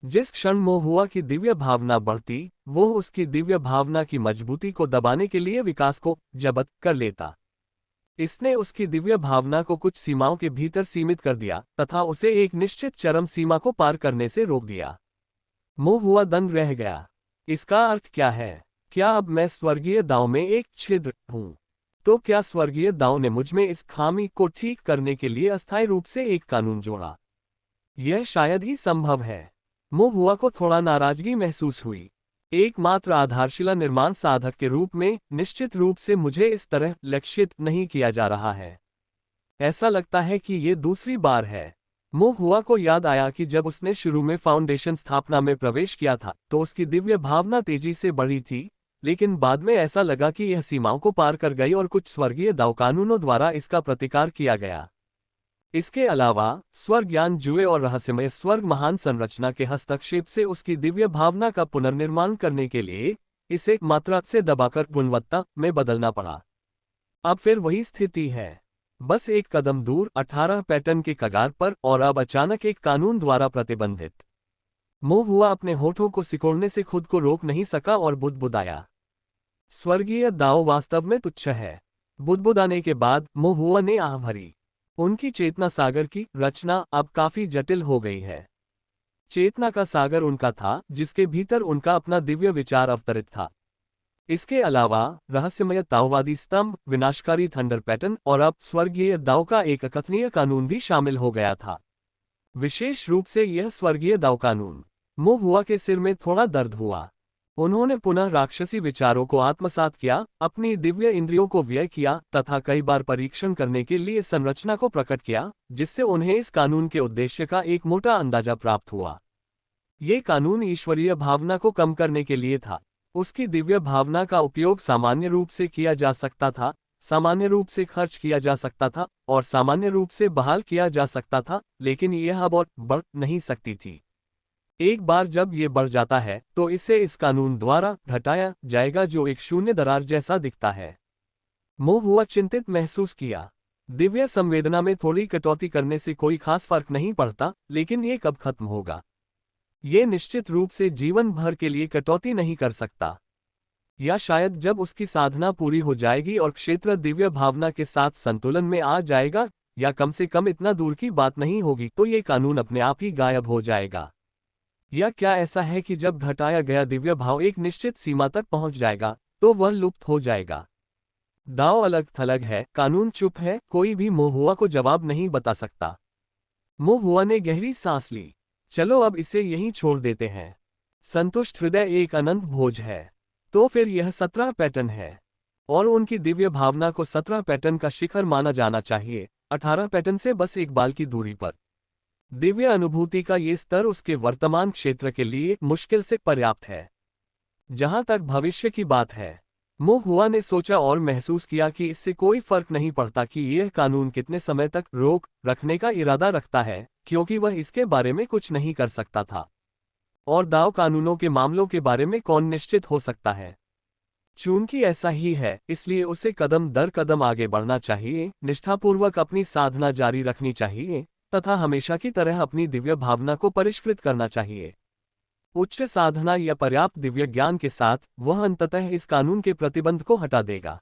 जिस क्षण मोह हुआ की दिव्य भावना बढ़ती, वो उसकी दिव्य भावना की मजबूती को दबाने के लिए विकास को जब्त कर लेता। इसने उसकी दिव्य भावना को कुछ सीमाओं के भीतर सीमित कर दिया तथा उसे एक निश्चित चरम सीमा को पार करने से रोक दिया। मोह हुआ दंग रह गया। इसका अर्थ क्या है? क्या अब मैं स्वर्गीय दाओ में एक छिद्र हूं? तो क्या स्वर्गीय दाओ ने मुझ में इस खामी को ठीक करने के लिए अस्थायी रूप से एक कानून जोड़ा? यह शायद ही संभव है। मोहुआ को थोड़ा नाराजगी महसूस हुई। एकमात्र आधारशिला निर्माण साधक के रूप में निश्चित रूप से मुझे इस तरह लक्षित नहीं किया जा रहा है। ऐसा लगता है कि ये दूसरी बार है। मोहुआ को याद आया कि जब उसने शुरू में फाउंडेशन स्थापना में प्रवेश किया था तो उसकी दिव्य भावना तेजी से बढ़ी थी, लेकिन बाद में ऐसा लगा कि यह सीमाओं को पार कर गई और कुछ स्वर्गीय दाव कानूनों द्वारा इसका प्रतिकार किया गया। इसके अलावा स्वर्ग ज्ञान जुए और रहस्यमय स्वर्ग महान संरचना के हस्तक्षेप से उसकी दिव्य भावना का पुनर्निर्माण करने के लिए इसे मात्रा से दबाकर गुणवत्ता में बदलना पड़ा। अब फिर वही स्थिति है, बस एक कदम दूर 18 पैटर्न के कगार पर, और अब अचानक एक कानून द्वारा प्रतिबंधित। मोहुआ अपने होठों को सिकोड़ने से खुद को रोक नहीं सका और बुदबुदाया। स्वर्गीय दाओ वास्तव में तुच्छ है। बुदबुदाने के बाद मोहुआ ने आह भरी। उनकी चेतना सागर की रचना अब काफी जटिल हो गई है। चेतना का सागर उनका था जिसके भीतर उनका अपना दिव्य विचार अवतरित था। इसके अलावा रहस्यमय ताओवादी स्तंभ, विनाशकारी थंडर पैटर्न और अब स्वर्गीय दाओ का एक अकथनीय कानून भी शामिल हो गया था। विशेष रूप से यह स्वर्गीय दाओ कानून। मोहुआ के सिर में थोड़ा दर्द हुआ। उन्होंने पुनः राक्षसी विचारों को आत्मसात किया, अपनी दिव्य इंद्रियों को व्यय किया तथा कई बार परीक्षण करने के लिए संरचना को प्रकट किया, जिससे उन्हें इस कानून के उद्देश्य का एक मोटा अंदाजा प्राप्त हुआ। ये कानून ईश्वरीय भावना को कम करने के लिए था। उसकी दिव्य भावना का उपयोग सामान्य रूप से किया जा सकता था, सामान्य रूप से खर्च किया जा सकता था और सामान्य रूप से बहाल किया जा सकता था, लेकिन यह अब और बढ़ नहीं सकती थी। एक बार जब ये बढ़ जाता है तो इसे इस कानून द्वारा घटाया जाएगा जो एक शून्य दरार जैसा दिखता है। मोहुआ चिंतित महसूस किया। दिव्य संवेदना में थोड़ी कटौती करने से कोई खास फर्क नहीं पड़ता, लेकिन ये कब खत्म होगा? ये निश्चित रूप से जीवन भर के लिए कटौती नहीं कर सकता। या शायद जब उसकी साधना पूरी हो जाएगी और क्षेत्र दिव्य भावना के साथ संतुलन में आ जाएगा, या कम से कम इतना दूर की बात नहीं होगी, तो ये कानून अपने आप ही गायब हो जाएगा। या क्या ऐसा है कि जब घटाया गया दिव्य भाव एक निश्चित सीमा तक पहुंच जाएगा तो वह लुप्त हो जाएगा? दाओ अलग थलग है, कानून चुप है, कोई भी मोहुआ को जवाब नहीं बता सकता। मोहुआ ने गहरी सांस ली। चलो अब इसे यहीं छोड़ देते हैं। संतुष्ट हृदय एक अनंत भोज है। तो फिर यह 17 पैटर्न है और उनकी दिव्य भावना को 17 पैटर्न का शिखर माना जाना चाहिए, 18 पैटर्न से बस एक बाल की दूरी पर। दिव्य अनुभूति का ये स्तर उसके वर्तमान क्षेत्र के लिए मुश्किल से पर्याप्त है। जहां तक भविष्य की बात है, मोहुआ ने सोचा और महसूस किया कि इससे कोई फर्क नहीं पड़ता कि यह कानून कितने समय तक रोक रखने का इरादा रखता है, क्योंकि वह इसके बारे में कुछ नहीं कर सकता था। और दाव कानूनों के मामलों के बारे में कौन निश्चित हो सकता है? चूंकि ऐसा ही है, इसलिए उसे कदम दर कदम आगे बढ़ना चाहिए, निष्ठापूर्वक अपनी साधना जारी रखनी चाहिए तथा हमेशा की तरह अपनी दिव्य भावना को परिष्कृत करना चाहिए। उच्च साधना या पर्याप्त दिव्य ज्ञान के साथ वह अंततः इस कानून के प्रतिबंध को हटा देगा।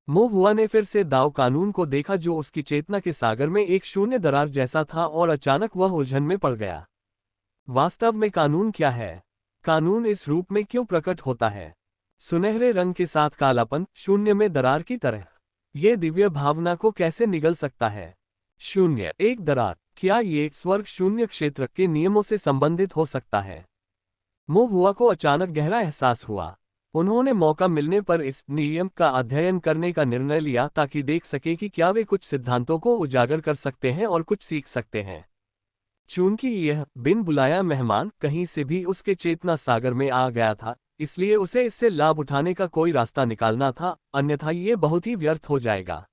मोहुआ ने फिर से दाव कानून को देखा जो उसकी चेतना के सागर में एक शून्य दरार जैसा था, और अचानक वह उलझन में पड़ गया। वास्तव में कानून क्या है? कानून इस रूप में क्यों प्रकट होता है? सुनहरे रंग के साथ कालापन, शून्य में दरार की तरह। ये दिव्य भावना को कैसे निगल सकता है? शून्य, एक दरार, क्या ये स्वर्ग शून्य क्षेत्र के नियमों से संबंधित हो सकता है? मोहुआ को अचानक गहरा एहसास हुआ। उन्होंने मौका मिलने पर इस नियम का अध्ययन करने का निर्णय लिया ताकि देख सके कि क्या वे कुछ सिद्धांतों को उजागर कर सकते हैं और कुछ सीख सकते हैं। चूंकि यह बिन बुलाया मेहमान कहीं से भी उसके चेतना सागर में आ गया था, इसलिए उसे इससे लाभ उठाने का कोई रास्ता निकालना था, अन्यथा ये बहुत ही व्यर्थ हो जाएगा।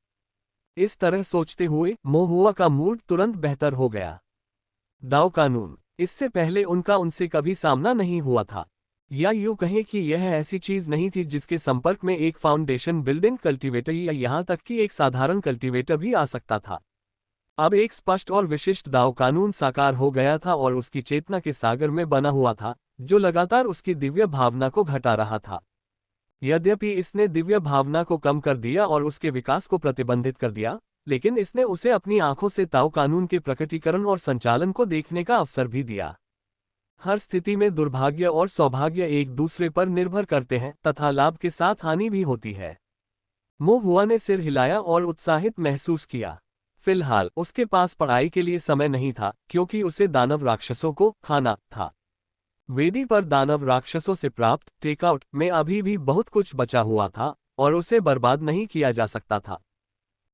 इस तरह सोचते हुए मोहुआ का मूड तुरंत बेहतर हो गया। दाव कानून, इससे पहले उनका उनसे कभी सामना नहीं हुआ था, या यूं कहें कि यह ऐसी चीज नहीं थी जिसके संपर्क में एक फाउंडेशन बिल्डिंग कल्टीवेटर या यहां तक कि एक साधारण कल्टीवेटर भी आ सकता था। अब एक स्पष्ट और विशिष्ट दाव कानून साकार हो गया था और उसकी चेतना के सागर में बना हुआ था, जो लगातार उसकी दिव्य भावना को घटा रहा था। यद्यपि इसने दिव्य भावना को कम कर दिया और उसके विकास को प्रतिबंधित कर दिया, लेकिन इसने उसे अपनी आंखों से दाव कानून के प्रकटीकरण और संचालन को देखने का अवसर भी दिया। हर स्थिति में दुर्भाग्य और सौभाग्य एक दूसरे पर निर्भर करते हैं तथा लाभ के साथ हानि भी होती है। मोह हुआ ने सिर हिलाया और उत्साहित महसूस किया। फिलहाल उसके पास पढ़ाई के लिए समय नहीं था, क्योंकि उसे दानव राक्षसों को खाना था। वेदी पर दानव राक्षसों से प्राप्त टेकआउट में अभी भी बहुत कुछ बचा हुआ था, और उसे बर्बाद नहीं किया जा सकता था।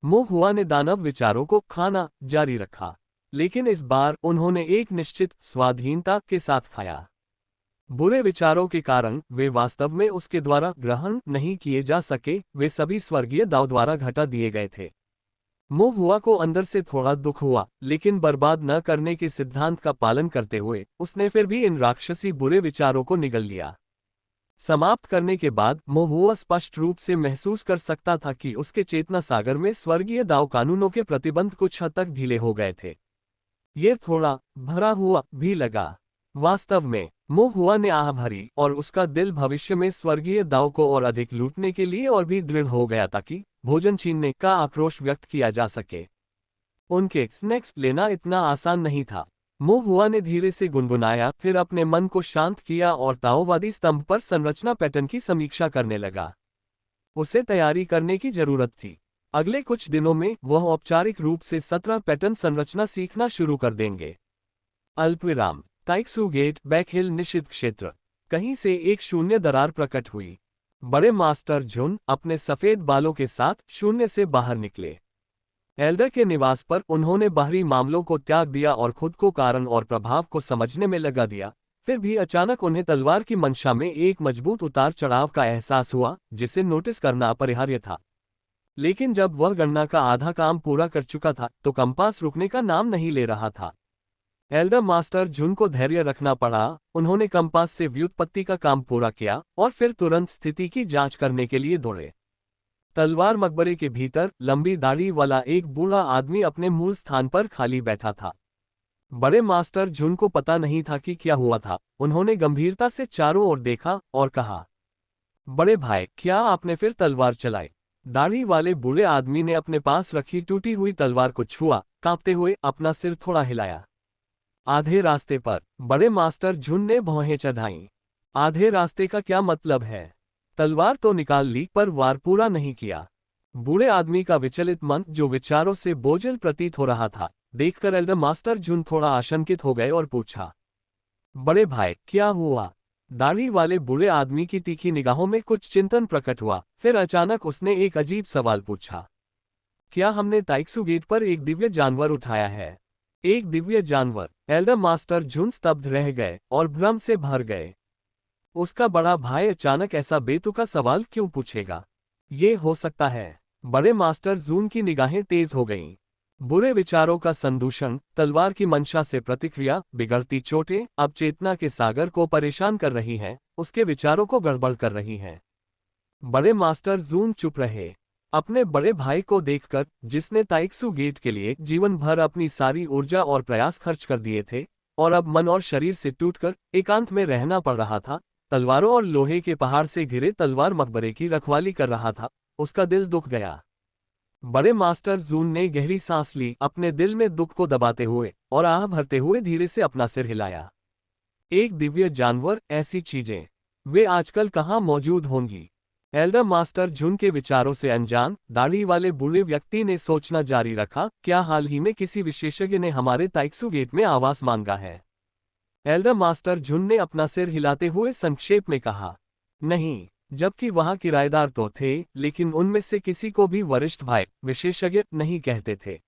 मोह हुआ ने दानव विचारों को खाना जारी रखा, लेकिन इस बार उन्होंने एक निश्चित स्वाधीनता के साथ खाया। बुरे विचारों के कारण वे वास्तव में उसके द्वारा ग्रहण नहीं किए जा सके, वे सभी स्वर्गीय दाव द्वारा घटा दिए गए थे। मोह हुआ को अंदर से थोड़ा दुख हुआ, लेकिन बर्बाद न करने के सिद्धांत का पालन करते हुए उसने फिर भी इन राक्षसी बुरे विचारों को निगल लिया। समाप्त करने के बाद मोह हुआ स्पष्ट रूप से महसूस कर सकता था कि उसके चेतना सागर में स्वर्गीय दाव कानूनों के प्रतिबंध कुछ हद तक ढीले हो गए थे। ये थोड़ा भरा हुआ भी लगा। वास्तव में मोह हुआ ने आह भरी और उसका दिल भविष्य में स्वर्गीय दाव को और अधिक लूटने के लिए और भी दृढ़ हो गया ताकि भोजन छीनने का आक्रोश व्यक्त किया जा सके। उनके स्नैक्स लेना इतना आसान नहीं था। मोह हुआ ने धीरे से गुनगुनाया, फिर अपने मन को शांत किया और ताओवादी स्तंभ पर संरचना पैटर्न की समीक्षा करने लगा। उसे तैयारी करने की जरूरत थी। अगले कुछ दिनों में वह औपचारिक रूप से 17 पैटर्न संरचना सीखना शुरू कर देंगे। अल्पविराम। ताइक्सू गेट, बैक हिल निषिद्ध क्षेत्र। कहीं से एक शून्य दरार प्रकट हुई। बड़े मास्टर झुन अपने सफेद बालों के साथ शून्य से बाहर निकले। एल्डर के निवास पर उन्होंने बाहरी मामलों को त्याग दिया और खुद को कारण और प्रभाव को समझने में लगा दिया। फिर भी अचानक उन्हें तलवार की मंशा में एक मजबूत उतार चढ़ाव का एहसास हुआ, जिसे नोटिस करना अपरिहार्य था। लेकिन जब वह गणना का आधा काम पूरा कर चुका था तो कंपास रुकने का नाम नहीं ले रहा था। एल्डर मास्टर झुन को धैर्य रखना पड़ा। उन्होंने कंपास से व्युत्पत्ति का काम पूरा किया और फिर तुरंत स्थिति की जांच करने के लिए दौड़े। तलवार मकबरे के भीतर लंबी दाढ़ी वाला एक बूढ़ा आदमी अपने मूल स्थान पर खाली बैठा था। बड़े मास्टर झुन को पता नहीं था कि क्या हुआ था। उन्होंने गंभीरता से चारों ओर देखा और कहा, बड़े भाई, क्या आपने फिर तलवार चलाई? दाढ़ी वाले बूढ़े आदमी ने अपने पास रखी टूटी हुई तलवार को छुआ, कांपते हुए अपना सिर थोड़ा हिलाया। आधे रास्ते पर। बड़े मास्टर झुन ने भौहें चढ़ाईं। आधे रास्ते का क्या मतलब है? तलवार तो निकाल ली पर वार पूरा नहीं किया। बूढ़े आदमी का विचलित मन, जो विचारों से बोझिल प्रतीत हो रहा था, देखकर एल्डर मास्टर झुन थोड़ा आशंकित हो गए और पूछा, बड़े भाई, क्या हुआ? दाढ़ी वाले बूढ़े आदमी की तीखी निगाहों में कुछ चिंतन प्रकट हुआ। फिर अचानक उसने एक अजीब सवाल पूछा, क्या हमने ताइक्सू गेट पर एक दिव्य जानवर उठाया है? एक दिव्य जानवर? एल्डर मास्टर झुन स्तब्ध रह गए और भ्रम से भर गए। उसका बड़ा भाई अचानक ऐसा बेतुका सवाल क्यों पूछेगा? ये हो सकता है। बड़े मास्टर झुन की निगाहें तेज हो गईं। बुरे विचारों का संदूषण, तलवार की मंशा से प्रतिक्रिया, बिगड़ती चोटें अब चेतना के सागर को परेशान कर रही हैं, उसके विचारों को गड़बड़ कर रही हैं। बड़े मास्टर झुन चुप रहे। अपने बड़े भाई को देखकर, जिसने ताइक्सू गेट के लिए जीवन भर अपनी सारी ऊर्जा और प्रयास खर्च कर दिए थे और अब मन और शरीर से टूटकर एकांत में रहना पड़ रहा था, तलवारों और लोहे के पहाड़ से घिरे तलवार मकबरे की रखवाली कर रहा था, उसका दिल दुख गया। बड़े मास्टर झुन ने गहरी सांस ली, अपने दिल में दुख को दबाते हुए और आह भरते हुए धीरे से अपना सिर हिलाया। एक दिव्य जानवर, ऐसी चीजें वे आजकल कहाँ मौजूद होंगी? एल्डर मास्टर झुन के विचारों से अनजान दाढ़ी वाले बूढ़े व्यक्ति ने सोचना जारी रखा, क्या हाल ही में किसी विशेषज्ञ ने हमारे ताइक्सू गेट में आवास मांगा है? एल्डर मास्टर झुन ने अपना सिर हिलाते हुए संक्षेप में कहा, नहीं, जबकि वहां किराएदार तो थे, लेकिन उनमें से किसी को भी वरिष्ठ भाई विशेषज्ञ नहीं कहते थे।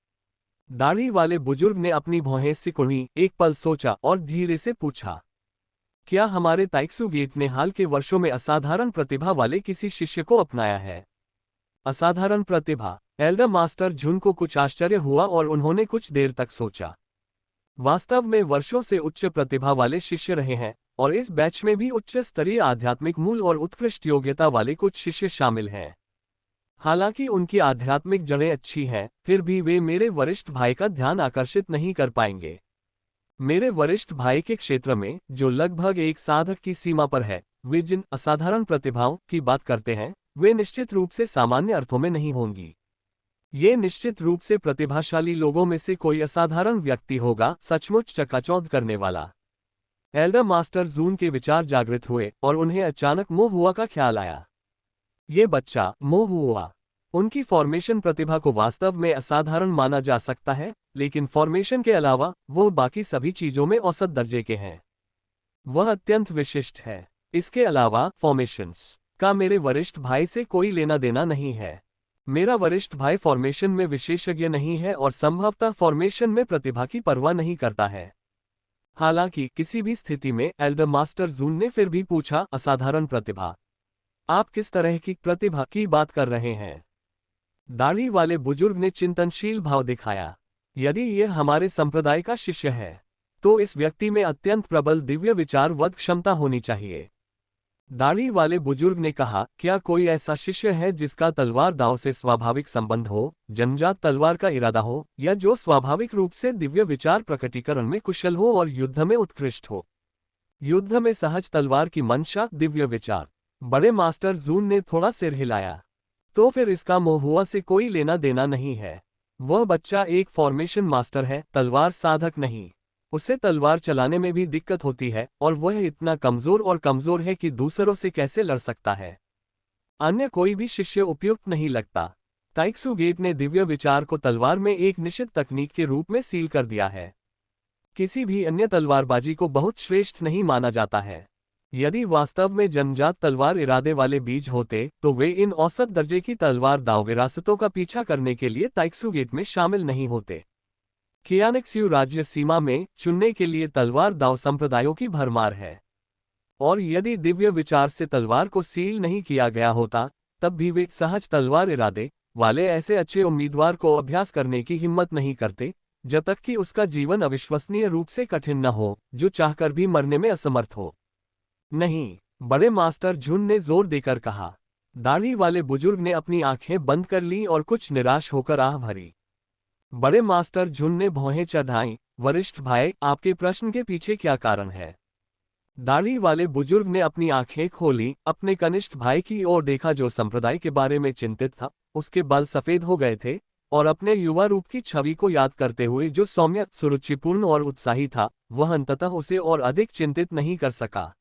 दाढ़ी वाले बुजुर्ग ने अपनी भौहें सिकुड़ी, एक पल सोचा और धीरे से पूछा, क्या हमारे ताइक्सू गेट ने हाल के वर्षों में असाधारण प्रतिभा वाले किसी शिष्य को अपनाया है? असाधारण प्रतिभा? एल्डर मास्टर झुन को कुछ आश्चर्य हुआ और उन्होंने कुछ देर तक सोचा। वास्तव में वर्षों से उच्च प्रतिभा वाले शिष्य रहे हैं, और इस बैच में भी उच्च स्तरीय आध्यात्मिक मूल और उत्कृष्ट योग्यता वाले कुछ शिष्य शामिल हैं। हालांकि उनकी आध्यात्मिक जड़ें अच्छी हैं, फिर भी वे मेरे वरिष्ठ भाई का ध्यान आकर्षित नहीं कर पाएंगे। मेरे वरिष्ठ भाई के क्षेत्र में, जो लगभग एक साधक की सीमा पर है, वे जिन असाधारण प्रतिभाओं की बात करते हैं, वे निश्चित रूप से सामान्य अर्थों में नहीं होंगी। ये निश्चित रूप से प्रतिभाशाली लोगों में से कोई असाधारण व्यक्ति होगा, सचमुच चकाचौंध करने वाला। एल्डर मास्टर झुन के विचार जागृत हुए और उन्हें अचानक मोह हुआ का ख्याल आया। ये बच्चा मोह हुआ। उनकी फॉर्मेशन प्रतिभा को वास्तव में असाधारण माना जा सकता है, लेकिन फॉर्मेशन के अलावा वो बाकी सभी चीजों में औसत दर्जे के हैं। वह अत्यंत विशिष्ट है। इसके अलावा फॉर्मेशंस का मेरे वरिष्ठ भाई से कोई लेना देना नहीं है। मेरा वरिष्ठ भाई फॉर्मेशन में विशेषज्ञ नहीं है और संभवतः फॉर्मेशन में प्रतिभा की परवाह नहीं करता है। हालांकि किसी भी स्थिति में एल्डर मास्टर जून ने फिर भी पूछा, असाधारण प्रतिभा? आप किस तरह की प्रतिभा की बात कर रहे हैं? दाढ़ी वाले बुजुर्ग ने चिंतनशील भाव दिखाया। यदि यह हमारे संप्रदाय का शिष्य है तो इस व्यक्ति में अत्यंत प्रबल दिव्य विचारवद क्षमता होनी चाहिए। दाढ़ी वाले बुजुर्ग ने कहा, क्या कोई ऐसा शिष्य है जिसका तलवार दाव से स्वाभाविक संबंध हो, जन्मजात तलवार का इरादा हो, या जो स्वाभाविक रूप से दिव्य विचार प्रकटीकरण में कुशल हो और युद्ध में उत्कृष्ट हो? युद्ध में सहज तलवार की मंशा, दिव्य विचार। बड़े मास्टर जून ने थोड़ा सिर हिलाया। तो फिर इसका महुआ से कोई लेना देना नहीं है। वह बच्चा एक फॉर्मेशन मास्टर है, तलवार साधक नहीं। उसे तलवार चलाने में भी दिक्कत होती है और वह इतना कमजोर है कि दूसरों से कैसे लड़ सकता है। अन्य कोई भी शिष्य उपयुक्त नहीं लगता। ताइक्सू गेट ने दिव्य विचार को तलवार में एक निश्चित तकनीक के रूप में सील कर दिया है। किसी भी अन्य तलवारबाजी को बहुत श्रेष्ठ नहीं माना जाता है। यदि वास्तव में जन्मजात तलवार इरादे वाले बीज होते तो वे इन औसत दर्जे की तलवार दाव विरासतों का पीछा करने के लिए ताइक्सू गेट में शामिल नहीं होते। कियानेक्स्यू राज्य सीमा में चुनने के लिए तलवार दाव संप्रदायों की भरमार है, और यदि दिव्य विचार से तलवार को सील नहीं किया गया होता तब भी वे सहज तलवार इरादे वाले ऐसे अच्छे उम्मीदवार को अभ्यास करने की हिम्मत नहीं करते जब तक कि उसका जीवन अविश्वसनीय रूप से कठिन न हो, जो चाहकर भी मरने में असमर्थ हो। नहीं, बड़े मास्टर झुन ने जोर देकर कहा। दाढ़ी वाले बुजुर्ग ने अपनी आंखें बंद कर लीं और कुछ निराश होकर आह भरी। बड़े मास्टर झुन ने भौहें चढ़ाईं। वरिष्ठ भाई, आपके प्रश्न के पीछे क्या कारण है? दाढ़ी वाले बुजुर्ग ने अपनी आंखें खोली, अपने कनिष्ठ भाई की ओर देखा जो संप्रदाय के बारे में चिंतित था। उसके बाल सफेद हो गए थे और अपने युवा रूप की छवि को याद करते हुए जो सौम्य, सुरुचिपूर्ण और उत्साही था, वह अंततः उसे और अधिक चिंतित नहीं कर सका।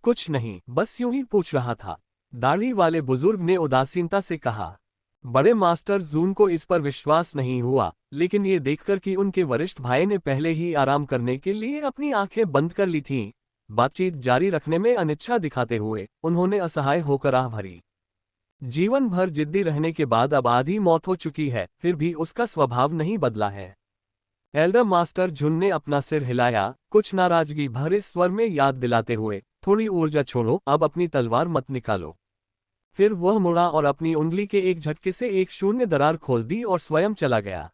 कुछ नहीं, बस यूं ही पूछ रहा था, दाढ़ी वाले बुजुर्ग ने उदासीनता से कहा। बड़े मास्टर जून को इस पर विश्वास नहीं हुआ, लेकिन ये देखकर कि उनके वरिष्ठ भाई ने पहले ही आराम करने के लिए अपनी आंखें बंद कर ली थीं, बातचीत जारी रखने में अनिच्छा दिखाते हुए उन्होंने असहाय होकर आह भरी। जीवन भर जिद्दी रहने के बाद अब आधी मौत हो चुकी है, फिर भी उसका स्वभाव नहीं बदला है। एल्डर मास्टर झुन ने अपना सिर हिलाया, कुछ नाराजगी भरे स्वर में याद दिलाते हुए, थोड़ी ऊर्जा छोड़ो, अब अपनी तलवार मत निकालो। फिर वह मुड़ा और अपनी उंगली के एक झटके से एक शून्य दरार खोल दी और स्वयं चला गया।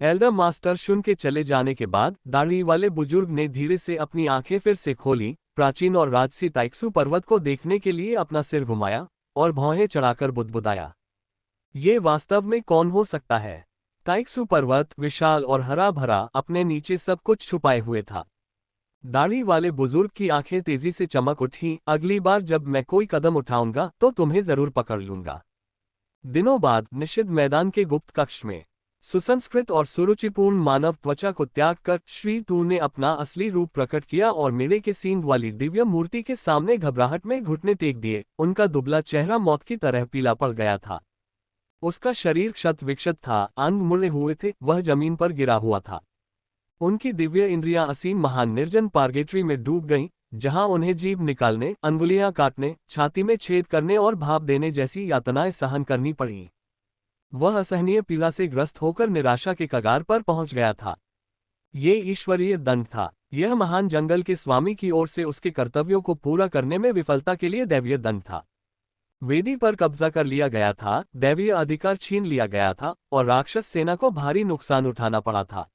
एल्डर मास्टर शुन के चले जाने के बाद दाढ़ी वाले बुजुर्ग ने धीरे से अपनी आंखें फिर से खोली, प्राचीन और राजसी ताइक्सू पर्वत को देखने के लिए अपना सिर घुमाया और भौहें चढ़ाकर बुदबुदाया। ये वास्तव में कौन हो सकता है? ताइक्सू पर्वत विशाल और हरा भरा अपने नीचे सब कुछ छुपाए हुए था। दाढ़ी वाले बुजुर्ग की आंखें तेजी से चमक उठी, अगली बार जब मैं कोई कदम उठाऊंगा तो तुम्हें जरूर पकड़ लूंगा। दिनों बाद निषिद्ध मैदान के गुप्त कक्ष में सुसंस्कृत और सुरुचिपूर्ण मानव त्वचा को त्याग कर श्री तू ने अपना असली रूप प्रकट किया और मेढ़े के सींग वाली दिव्य मूर्ति के सामने घबराहट में घुटने टेक दिए। उनका दुबला चेहरा मौत की तरह पीला पड़ गया था। उसका शरीर क्षत विक्षत था, अंग मुड़े हुए थे, वह जमीन पर गिरा हुआ था। उनकी दिव्य इंद्रियां असीम महान निर्जन पार्गेट्री में डूब गईं, जहां उन्हें जीभ निकालने, अंगुलियां काटने, छाती में छेद करने और भाप देने जैसी यातनाएं सहन करनी पड़ीं। वह असहनीय पीड़ा से ग्रस्त होकर निराशा के कगार पर पहुंच गया था। ये ईश्वरीय दंड था। यह महान जंगल के स्वामी की ओर से उसके कर्तव्यों को पूरा करने में विफलता के लिए दैवीय दंड था। वेदी पर कब्जा कर लिया गया था, दैवीय अधिकार छीन लिया गया था और राक्षस सेना को भारी नुकसान उठाना पड़ा था।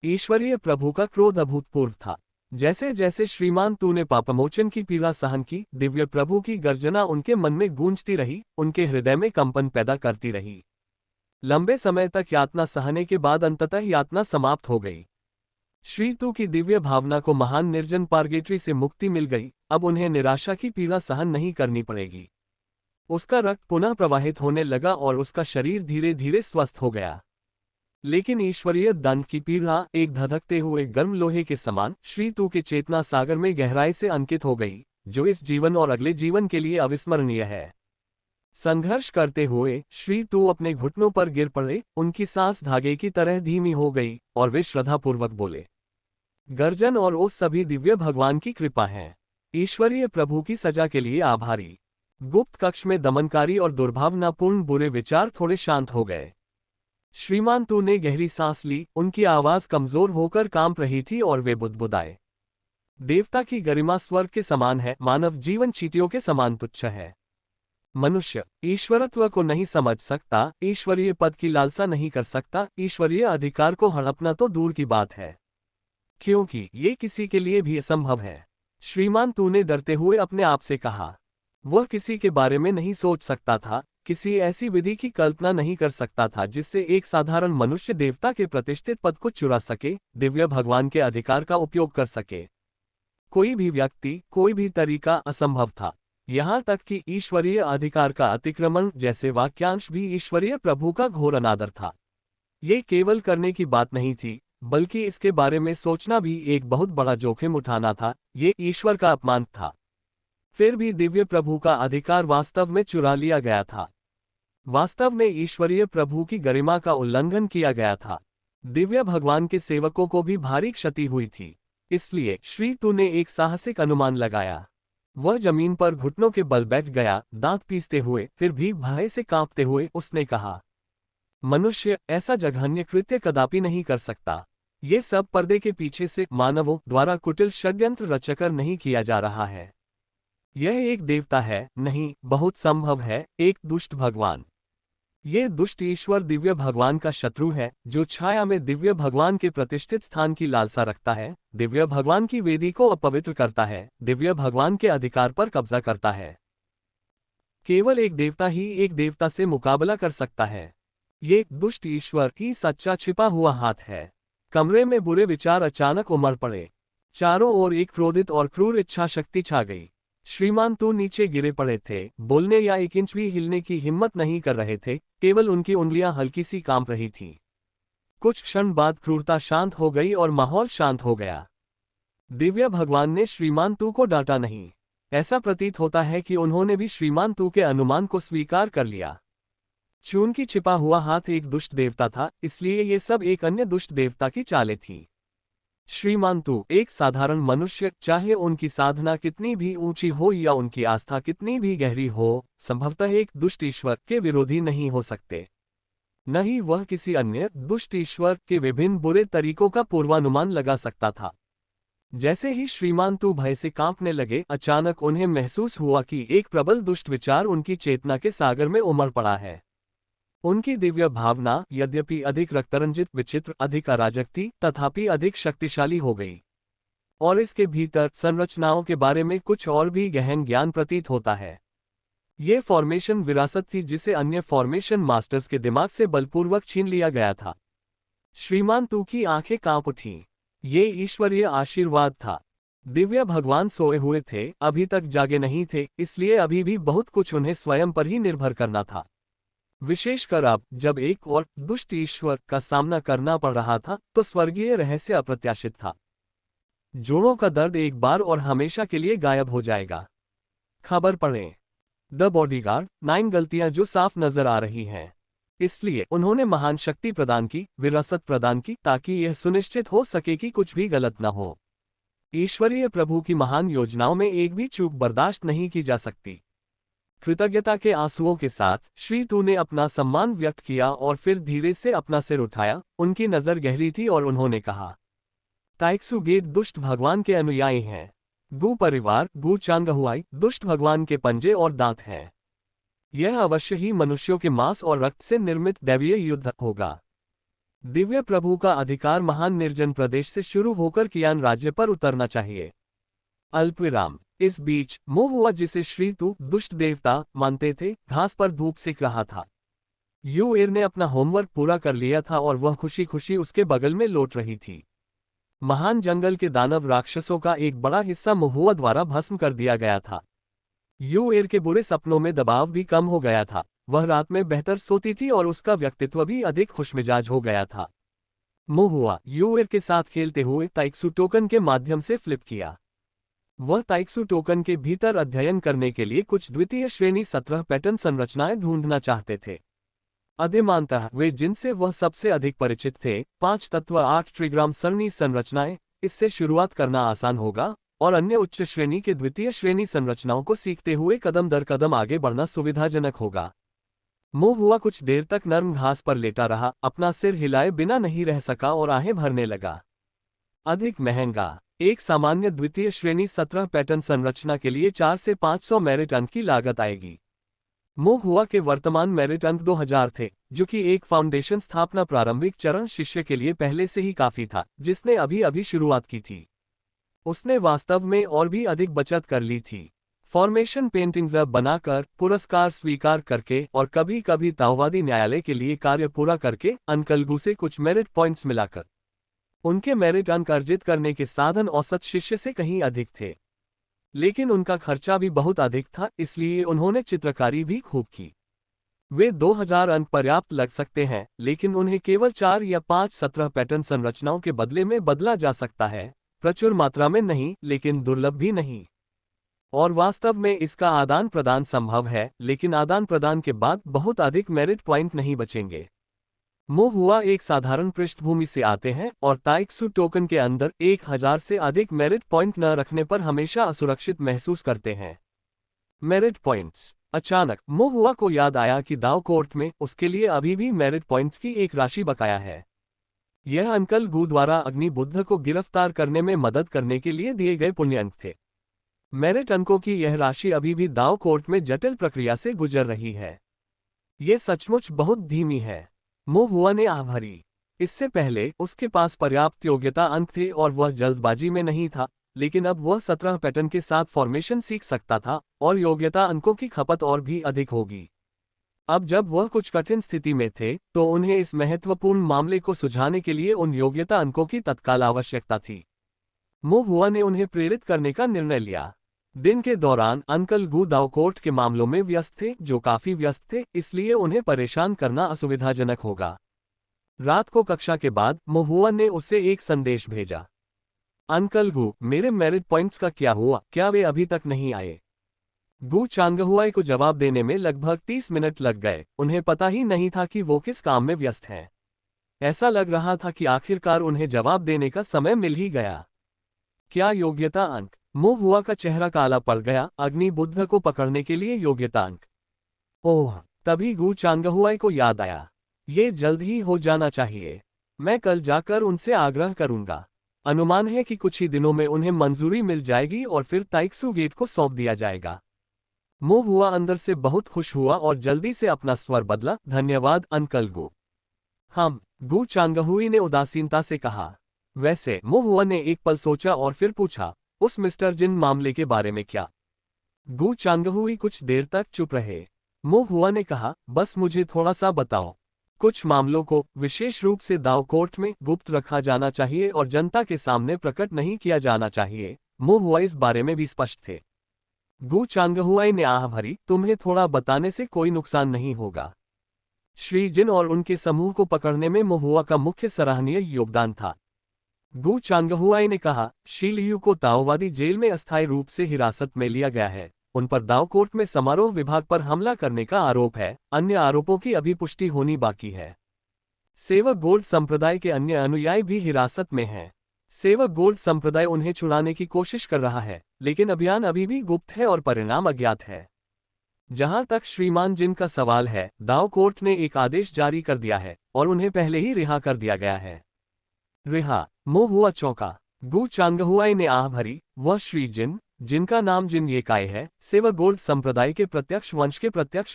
ईश्वरीय प्रभु का क्रोध अभूतपूर्व था। जैसे जैसे श्रीमान तू ने पापमोचन की पीड़ा सहन की, दिव्य प्रभु की गर्जना उनके मन में गूंजती रही, उनके हृदय में कंपन पैदा करती रही। लंबे समय तक यातना सहने के बाद अंततः यातना समाप्त हो गई। श्री तू की दिव्य भावना को महान निर्जन पार्गेट्री से मुक्ति मिल गई। अब उन्हें निराशा की पीड़ा सहन नहीं करनी पड़ेगी। उसका रक्त पुनः प्रवाहित होने लगा और उसका शरीर धीरे धीरे स्वस्थ हो गया। लेकिन ईश्वरीय दंड की पीड़ा एक धधकते हुए गर्म लोहे के समान श्री तू के चेतना सागर में गहराई से अंकित हो गई, जो इस जीवन और अगले जीवन के लिए अविस्मरणीय है। संघर्ष करते हुए श्री तू अपने घुटनों पर गिर पड़े, उनकी सांस धागे की तरह धीमी हो गई और वे श्रद्धापूर्वक बोले, गर्जन और ओस सभी दिव्य भगवान की कृपा है। ईश्वरीय प्रभु की सजा के लिए आभारी। गुप्त कक्ष में दमनकारी और दुर्भावनापूर्ण बुरे विचार थोड़े शांत हो गए। श्रीमान तू ने गहरी सांस ली, उनकी आवाज कमजोर होकर कांप रही थी और वे बुदबुदाए, देवता की गरिमा स्वर्ग के समान है, मानव जीवन चींटियों के समान तुच्छ है। मनुष्य ईश्वरत्व को नहीं समझ सकता, ईश्वरीय पद की लालसा नहीं कर सकता, ईश्वरीय अधिकार को हड़पना तो दूर की बात है, क्योंकि ये किसी के लिए भी असंभव है। श्रीमान तू ने डरते हुए अपने आप से कहा। वह किसी के बारे में नहीं सोच सकता था, किसी ऐसी विधि की कल्पना नहीं कर सकता था जिससे एक साधारण मनुष्य देवता के प्रतिष्ठित पद को चुरा सके, दिव्य भगवान के अधिकार का उपयोग कर सके। कोई भी व्यक्ति, कोई भी तरीका असंभव था। यहाँ तक कि ईश्वरीय अधिकार का अतिक्रमण जैसे वाक्यांश भी ईश्वरीय प्रभु का घोर अनादर था। ये केवल करने की बात नहीं थी, बल्कि इसके बारे में सोचना भी एक बहुत बड़ा जोखिम उठाना था। ये ईश्वर का अपमान था। फिर भी दिव्य प्रभु का अधिकार वास्तव में चुरा लिया गया था। वास्तव में ईश्वरीय प्रभु की गरिमा का उल्लंघन किया गया था। दिव्य भगवान के सेवकों को भी भारी क्षति हुई थी। इसलिए श्री तू ने एक साहसिक अनुमान लगाया। वह जमीन पर घुटनों के बल बैठ गया, दांत पीसते हुए, फिर भी भय से कांपते हुए उसने कहा, मनुष्य ऐसा जघन्य कृत्य कदापि नहीं कर सकता। ये सब पर्दे के पीछे से मानवों द्वारा कुटिल षड्यंत्र रचकर नहीं किया जा रहा है। यह एक देवता है, नहीं, बहुत संभव है, एक दुष्ट भगवान। ये दुष्ट ईश्वर दिव्य भगवान का शत्रु है, जो छाया में दिव्य भगवान के प्रतिष्ठित स्थान की लालसा रखता है, दिव्य भगवान की वेदी को अपवित्र करता है, दिव्य भगवान के अधिकार पर कब्जा करता है। केवल एक देवता ही एक देवता से मुकाबला कर सकता है। ये दुष्ट ईश्वर ही सच्चा छिपा हुआ हाथ है। कमरे में बुरे विचार अचानक उमड़ पड़े। चारों ओर एक क्रोधित और क्रूर इच्छा शक्ति छा गई। श्रीमान तू नीचे गिरे पड़े थे, बोलने या एक इंच भी हिलने की हिम्मत नहीं कर रहे थे, केवल उनकी उंगलियां हल्की सी कांप रही थीं। कुछ क्षण बाद क्रूरता शांत हो गई और माहौल शांत हो गया। दिव्य भगवान ने श्रीमान तू को डांटा नहीं। ऐसा प्रतीत होता है कि उन्होंने भी श्रीमान तू के अनुमान को स्वीकार कर लिया। चून की छिपा हुआ हाथ एक दुष्ट देवता था, इसलिए ये सब एक अन्य दुष्ट देवता की चालें थीं। श्रीमान तू एक साधारण मनुष्य, चाहे उनकी साधना कितनी भी ऊंची हो या उनकी आस्था कितनी भी गहरी हो, संभवतः एक दुष्ट ईश्वर के विरोधी नहीं हो सकते। न ही वह किसी अन्य दुष्ट ईश्वर के विभिन्न बुरे तरीकों का पूर्वानुमान लगा सकता था। जैसे ही श्रीमान तू भय से कांपने लगे, अचानक उन्हें महसूस हुआ कि एक प्रबल दुष्ट विचार उनकी चेतना के सागर में उमड़ पड़ा है। उनकी दिव्य भावना यद्यपि अधिक रक्तरंजित, विचित्र, अधिक अराजक थी, तथापि अधिक शक्तिशाली हो गई। और इसके भीतर संरचनाओं के बारे में कुछ और भी गहन ज्ञान प्रतीत होता है। ये फॉर्मेशन विरासत थी जिसे अन्य फॉर्मेशन मास्टर्स के दिमाग से बलपूर्वक छीन लिया गया था। श्रीमान तू की आंखें कांप उठीं। ये ईश्वरीय आशीर्वाद था। दिव्य भगवान सोए हुए थे, अभी तक जागे नहीं थे, इसलिए अभी भी बहुत कुछ उन्हें स्वयं पर ही निर्भर करना था। विशेषकर अब जब एक और दुष्ट ईश्वर का सामना करना पड़ रहा था, तो स्वर्गीय रहस्य अप्रत्याशित था। जोड़ों का दर्द एक बार और हमेशा के लिए गायब हो जाएगा। खबर पढ़ें। द बॉडीगार्ड, 9 गलतियां जो साफ नजर आ रही हैं। इसलिए उन्होंने महान शक्ति प्रदान की, विरासत प्रदान की, ताकि यह सुनिश्चित हो सके कि कुछ भी गलत न हो। ईश्वरीय प्रभु की महान योजनाओं में एक भी चूक बर्दाश्त नहीं की जा सकती। कृतज्ञता के आंसुओं के साथ श्री तू ने अपना सम्मान व्यक्त किया और फिर धीरे से अपना सिर उठाया। उनकी नजर गहरी थी और उन्होंने कहा, ताइक्सु गेट दुष्ट भगवान के अनुयायी हैं। गु परिवार, गु चांगहुआई, दुष्ट भगवान के पंजे और दांत हैं। यह अवश्य ही मनुष्यों के मांस और रक्त से निर्मित दैवीय युद्ध होगा। दिव्य प्रभु का अधिकार महान निर्जन प्रदेश से शुरू होकर कियान राज्य पर उतरना चाहिए। अल्पविराम। इस बीच मोहुआ, जिसे श्री तू दुष्ट देवता मानते थे, घास पर धूप सेक रहा था। यूएर ने अपना होमवर्क पूरा कर लिया था और वह खुशी खुशी उसके बगल में लौट रही थी। महान जंगल के दानव राक्षसों का एक बड़ा हिस्सा मोहुआ द्वारा भस्म कर दिया गया था। यूएर के बुरे सपनों में दबाव भी कम हो गया था। वह रात में बेहतर सोती थी और उसका व्यक्तित्व भी अधिक खुशमिजाज हो गया था। मोहुआ यूएर के साथ खेलते हुए ताइक्सु टोकन के माध्यम से फ्लिप किया। वह ताइक्सू टोकन के भीतर अध्ययन करने के लिए कुछ द्वितीय श्रेणी 17 पैटर्न संरचनाएं ढूंढना चाहते थे। अधिमानतः वे जिनसे वह सबसे अधिक परिचित थे, 5 तत्व 8 ट्रिग्राम सरणी संरचनाएं। इससे शुरुआत करना आसान होगा और अन्य उच्च श्रेणी के द्वितीय श्रेणी संरचनाओं को सीखते हुए कदम दर कदम आगे बढ़ना सुविधाजनक होगा। मो हुआ कुछ देर तक नर्म घास पर लेटा रहा, अपना सिर हिलाए बिना नहीं रह सका और आहें भरने लगा। अधिक महंगा। एक सामान्य द्वितीय श्रेणी 17 पैटर्न संरचना के लिए 4 से 500 मेरिट अंक की लागत आएगी। मो हुआ के वर्तमान मेरिट अंक 2000 थे, जो कि एक फाउंडेशन स्थापना प्रारंभिक चरण शिष्य के लिए पहले से ही काफी था, जिसने अभी अभी शुरुआत की थी। उसने वास्तव में और भी अधिक बचत कर ली थी, फॉर्मेशन पेंटिंग्स बनाकर, पुरस्कार स्वीकार करके और कभी कभी ताओवादी न्यायालय के लिए कार्य पूरा करके, अंकल गू से कुछ मेरिट पॉइंट्स मिलाकर। उनके मेरिट अंक अर्जित करने के साधन औसत शिष्य से कहीं अधिक थे, लेकिन उनका खर्चा भी बहुत अधिक था, इसलिए उन्होंने चित्रकारी भी खूब की। वे 2000 अंक पर्याप्त लग सकते हैं, लेकिन उन्हें केवल 4 या 5 17 पैटर्न संरचनाओं के बदले में बदला जा सकता है, प्रचुर मात्रा में नहीं, लेकिन दुर्लभ भी नहीं। और वास्तव में इसका आदान प्रदान संभव है, लेकिन आदान प्रदान के बाद बहुत अधिक मेरिट पॉइंट नहीं बचेंगे। मो हुआ एक साधारण पृष्ठभूमि से आते हैं और ताइक्सू टोकन के अंदर 1000 से अधिक मेरिट पॉइंट न रखने पर हमेशा असुरक्षित महसूस करते हैं। Merit points. अचानक मो हुआ को याद आया कि दाव कोर्ट में उसके लिए अभी भी मेरिट पॉइंट्स की एक राशि बकाया है। यह अंकल गू द्वारा अग्नि बुद्ध को गिरफ्तार करने में मदद करने के लिए दिए गए पुण्य अंक थे। मेरिट अंकों की यह राशि अभी भी दाव कोर्ट में जटिल प्रक्रिया से गुजर रही है। यह सचमुच बहुत धीमी है। मो हुआ ने आह भरी। इससे पहले उसके पास पर्याप्त योग्यता अंक थे और वह जल्दबाजी में नहीं था, लेकिन अब वह 17 पैटर्न के साथ फॉर्मेशन सीख सकता था और योग्यता अंकों की खपत और भी अधिक होगी। अब जब वह कुछ कठिन स्थिति में थे, तो उन्हें इस महत्वपूर्ण मामले को सुलझाने के लिए उन योग्यता अंकों की तत्काल आवश्यकता थी। मो हुआ ने उन्हें प्रेरित करने का निर्णय लिया। दिन के दौरान अंकल गू दाव कोर्ट के मामलों में व्यस्त थे, जो काफी व्यस्त थे, इसलिए उन्हें परेशान करना असुविधाजनक होगा। रात को कक्षा के बाद मो हुआ ने उसे एक संदेश भेजा। अंकल गू, मेरे मेरिट पॉइंट्स का क्या हुआ? क्या वे अभी तक नहीं आए? गू चांगहुआई को जवाब देने में लगभग 30 मिनट लग गए। उन्हें पता ही नहीं था कि वो किस काम में व्यस्त हैं। ऐसा लग रहा था कि आखिरकार उन्हें जवाब देने का समय मिल ही गया। क्या योग्यता अंक? मो हुआ का चेहरा काला पड़ गया। अग्नि बुद्ध को पकड़ने के लिए योग्यता अंक। ओह, तभी गू चांगहुआई को याद आया। ये जल्द ही हो जाना चाहिए। मैं कल जाकर उनसे आग्रह करूंगा। अनुमान है कि कुछ ही दिनों में उन्हें मंजूरी मिल जाएगी और फिर ताइक्सू गेट को सौंप दिया जाएगा। मो हुआ अंदर से बहुत खुश हुआ और जल्दी से अपना स्वर बदला। धन्यवाद अंकल गू। गू चांगहुई ने उदासीनता से कहा। वैसे, मो हुआ ने एक पल सोचा और फिर पूछा, उस मिस्टर जिन मामले के बारे में क्या? गू चांगहुई कुछ देर तक चुप रहे। मो हुआ ने कहा, बस मुझे थोड़ा सा बताओ। कुछ मामलों को, विशेष रूप से दाव कोर्ट में, गुप्त रखा जाना चाहिए और जनता के सामने प्रकट नहीं किया जाना चाहिए। मो हुआ इस बारे में भी स्पष्ट थे। गू चांगहुआई ने आह भरी। तुम्हें थोड़ा बताने से कोई नुकसान नहीं होगा। श्री जिन और उनके समूह को पकड़ने में मो हुआ का मुख्य सराहनीय योगदान था। गू चांगहुआई ने कहा, शी लियू को ताओवादी जेल में अस्थायी रूप से हिरासत में लिया गया है। उन पर दाव कोर्ट में समारोह विभाग पर हमला करने का आरोप है। अन्य आरोपों की अभी पुष्टि होनी बाकी है। सेवक गोल्ड संप्रदाय के अन्य अनुयायी भी हिरासत में हैं। सेवक गोल्ड संप्रदाय उन्हें छुड़ाने की कोशिश कर रहा है, लेकिन अभियान अभी भी गुप्त है और परिणाम अज्ञात है। जहां तक श्रीमान जिन का सवाल है, दाव कोर्ट ने एक आदेश जारी कर दिया है और उन्हें पहले ही रिहा कर दिया गया है। रिहा? मो हुआ चौंका। गू चांगहुआई ने आह भरी। वह श्री जिन, जिनका नाम जिन येकाई है, सेवक गोल्ड संप्रदाय के प्रत्यक्ष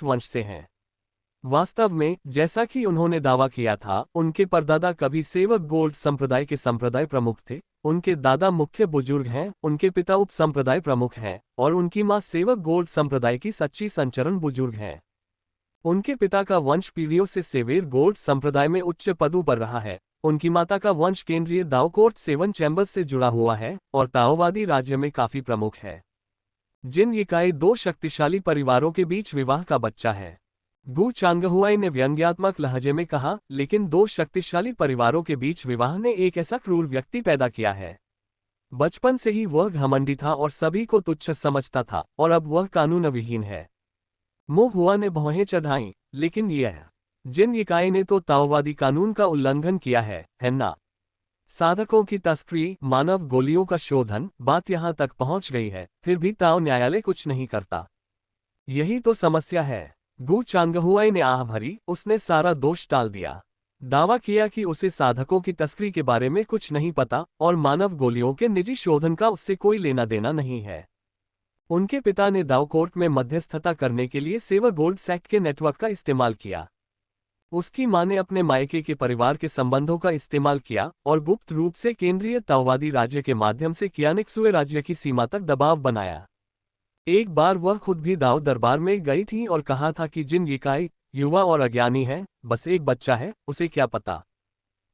वंश से हैं। वास्तव में, जैसा कि उन्होंने दावा किया था, उनके परदादा कभी सेवक गोल्ड संप्रदाय के संप्रदाय प्रमुख थे। उनके दादा मुख्य बुजुर्ग हैं, उनके पिता उप संप्रदाय प्रमुख हैं, और उनकी मां सेवक गोल्ड संप्रदाय की सच्ची संचरण बुजुर्ग हैं। उनके पिता का वंश पीढ़ियों से सेवेर गोल्ड संप्रदाय में उच्च पदों पर रहा है। उनकी माता का वंश केंद्रीय दाव कोर्ट 7 चैम्बर्स से जुड़ा हुआ है और ताओवादी राज्य में काफी प्रमुख है। जिन येकाई 2 शक्तिशाली परिवारों के बीच विवाह का बच्चा है। गू चांगहुआई ने व्यंग्यात्मक लहजे में कहा, लेकिन 2 शक्तिशाली परिवारों के बीच विवाह ने एक ऐसा क्रूर व्यक्ति पैदा किया है। बचपन से ही वह घमंडी था और सभी को तुच्छ समझता था, और अब वह कानून विहीन है। मो हुआ ने भौहें चढ़ाईं, लेकिन यह जिन इकाई ने तो ताओवादी कानून का उल्लंघन किया है ना? साधकों की तस्करी, मानव गोलियों का शोधन, बात यहां तक पहुंच गई है, फिर भी ताओ न्यायालय कुछ नहीं करता। यही तो समस्या है। गु चांगहुआई ने आह भरी, उसने सारा दोष टाल दिया। दावा किया कि उसे साधकों की तस्करी के बारे में कुछ नहीं पता और मानव गोलियों के निजी शोधन का उससे कोई लेना देना नहीं है। उनके पिता ने दाव कोर्ट में मध्यस्थता करने के लिए सेवर गोल्ड सैक्ट के नेटवर्क का इस्तेमाल किया। उसकी मां ने अपने मायके के परिवार के संबंधों का इस्तेमाल किया और गुप्त रूप से केंद्रीय ताओवादी राज्य के माध्यम से कियानिक्सुए राज्य की सीमा तक दबाव बनाया। एक बार वह खुद भी दाव दरबार में गई थी और कहा था कि जिन इकाई युवा और अज्ञानी है, बस एक बच्चा है, उसे क्या पता।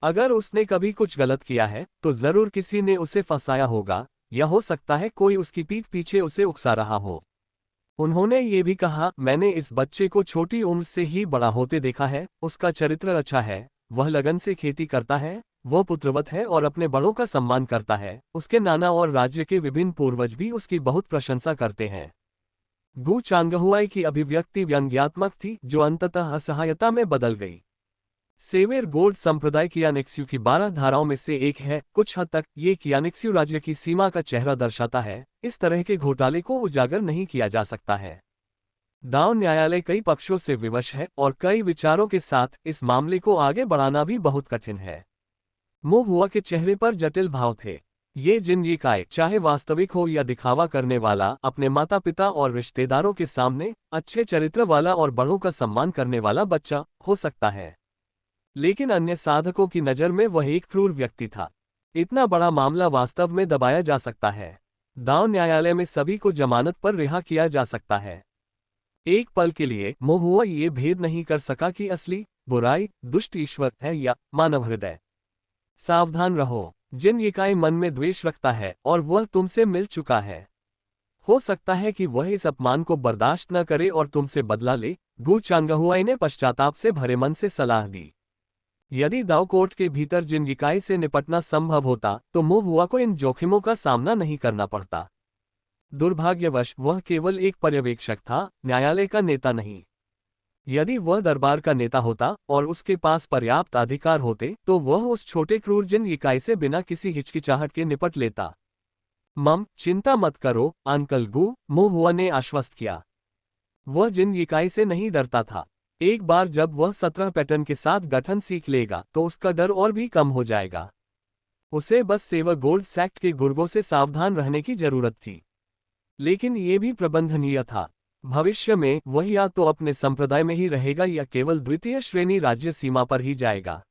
अगर उसने कभी कुछ गलत किया है तो जरूर किसी ने उसे फंसाया होगा, या हो सकता है कोई उसकी पीठ पीछे उसे उकसा रहा हो। उन्होंने ये भी कहा, मैंने इस बच्चे को छोटी उम्र से ही बड़ा होते देखा है, उसका चरित्र अच्छा है, वह लगन से खेती करता है, वह पुत्रवत है और अपने बड़ों का सम्मान करता है। उसके नाना और राज्य के विभिन्न पूर्वज भी उसकी बहुत प्रशंसा करते हैं। गु चांगहुआई की अभिव्यक्ति व्यंग्यात्मक थी, जो अंततः असहायता में बदल गई। सेवेर गोल्ड संप्रदाय कियानिक्स्यू की 12 धाराओं में से एक है। कुछ हद तक ये कियानिक्स्यू राज्य की सीमा का चेहरा दर्शाता है। इस तरह के घोटाले को उजागर नहीं किया जा सकता है। दाव न्यायालय कई पक्षों से विवश है और कई विचारों के साथ इस मामले को आगे बढ़ाना भी बहुत कठिन है। मो हुआ के चेहरे पर जटिल भाव थे। ये जिन इकाई, चाहे वास्तविक हो या दिखावा करने वाला, अपने माता पिता और रिश्तेदारों के सामने अच्छे चरित्र वाला और बड़ों का सम्मान करने वाला बच्चा हो सकता है, लेकिन अन्य साधकों की नज़र में वह एक क्रूर व्यक्ति था। इतना बड़ा मामला वास्तव में दबाया जा सकता है। दाव न्यायालय में सभी को जमानत पर रिहा किया जा सकता है। एक पल के लिए मो हुआ ये भेद नहीं कर सका कि असली बुराई दुष्ट ईश्वर है या मानव हृदय। सावधान रहो, जिन इकाई मन में द्वेष रखता है और वह तुमसे मिल चुका है, हो सकता है कि वह इस अपमान को बर्दाश्त न करे और तुमसे बदला ले। गु चांगहुआई ने पश्चाताप से भरे मन से सलाह दी। यदि दाव कोर्ट के भीतर जिन इकाई से निपटना संभव होता तो मो हुआ को इन जोखिमों का सामना नहीं करना पड़ता। दुर्भाग्यवश वह केवल एक पर्यवेक्षक था, न्यायालय का नेता नहीं। यदि वह दरबार का नेता होता और उसके पास पर्याप्त अधिकार होते तो वह उस छोटे क्रूर जिन इकाई से बिना किसी हिचकिचाहट के निपट लेता। चिंता मत करो अंकल गु, मो हुआ ने आश्वस्त किया। वह जिन इकाई से नहीं डरता था। एक बार जब वह 17 पैटर्न के साथ गठन सीख लेगा तो उसका डर और भी कम हो जाएगा। उसे बस सेवर गोल्ड सैक्ट के गुर्गों से सावधान रहने की जरूरत थी। लेकिन ये भी प्रबंधनीय था। भविष्य में वह या तो अपने संप्रदाय में ही रहेगा या केवल द्वितीय श्रेणी राज्य सीमा पर ही जाएगा।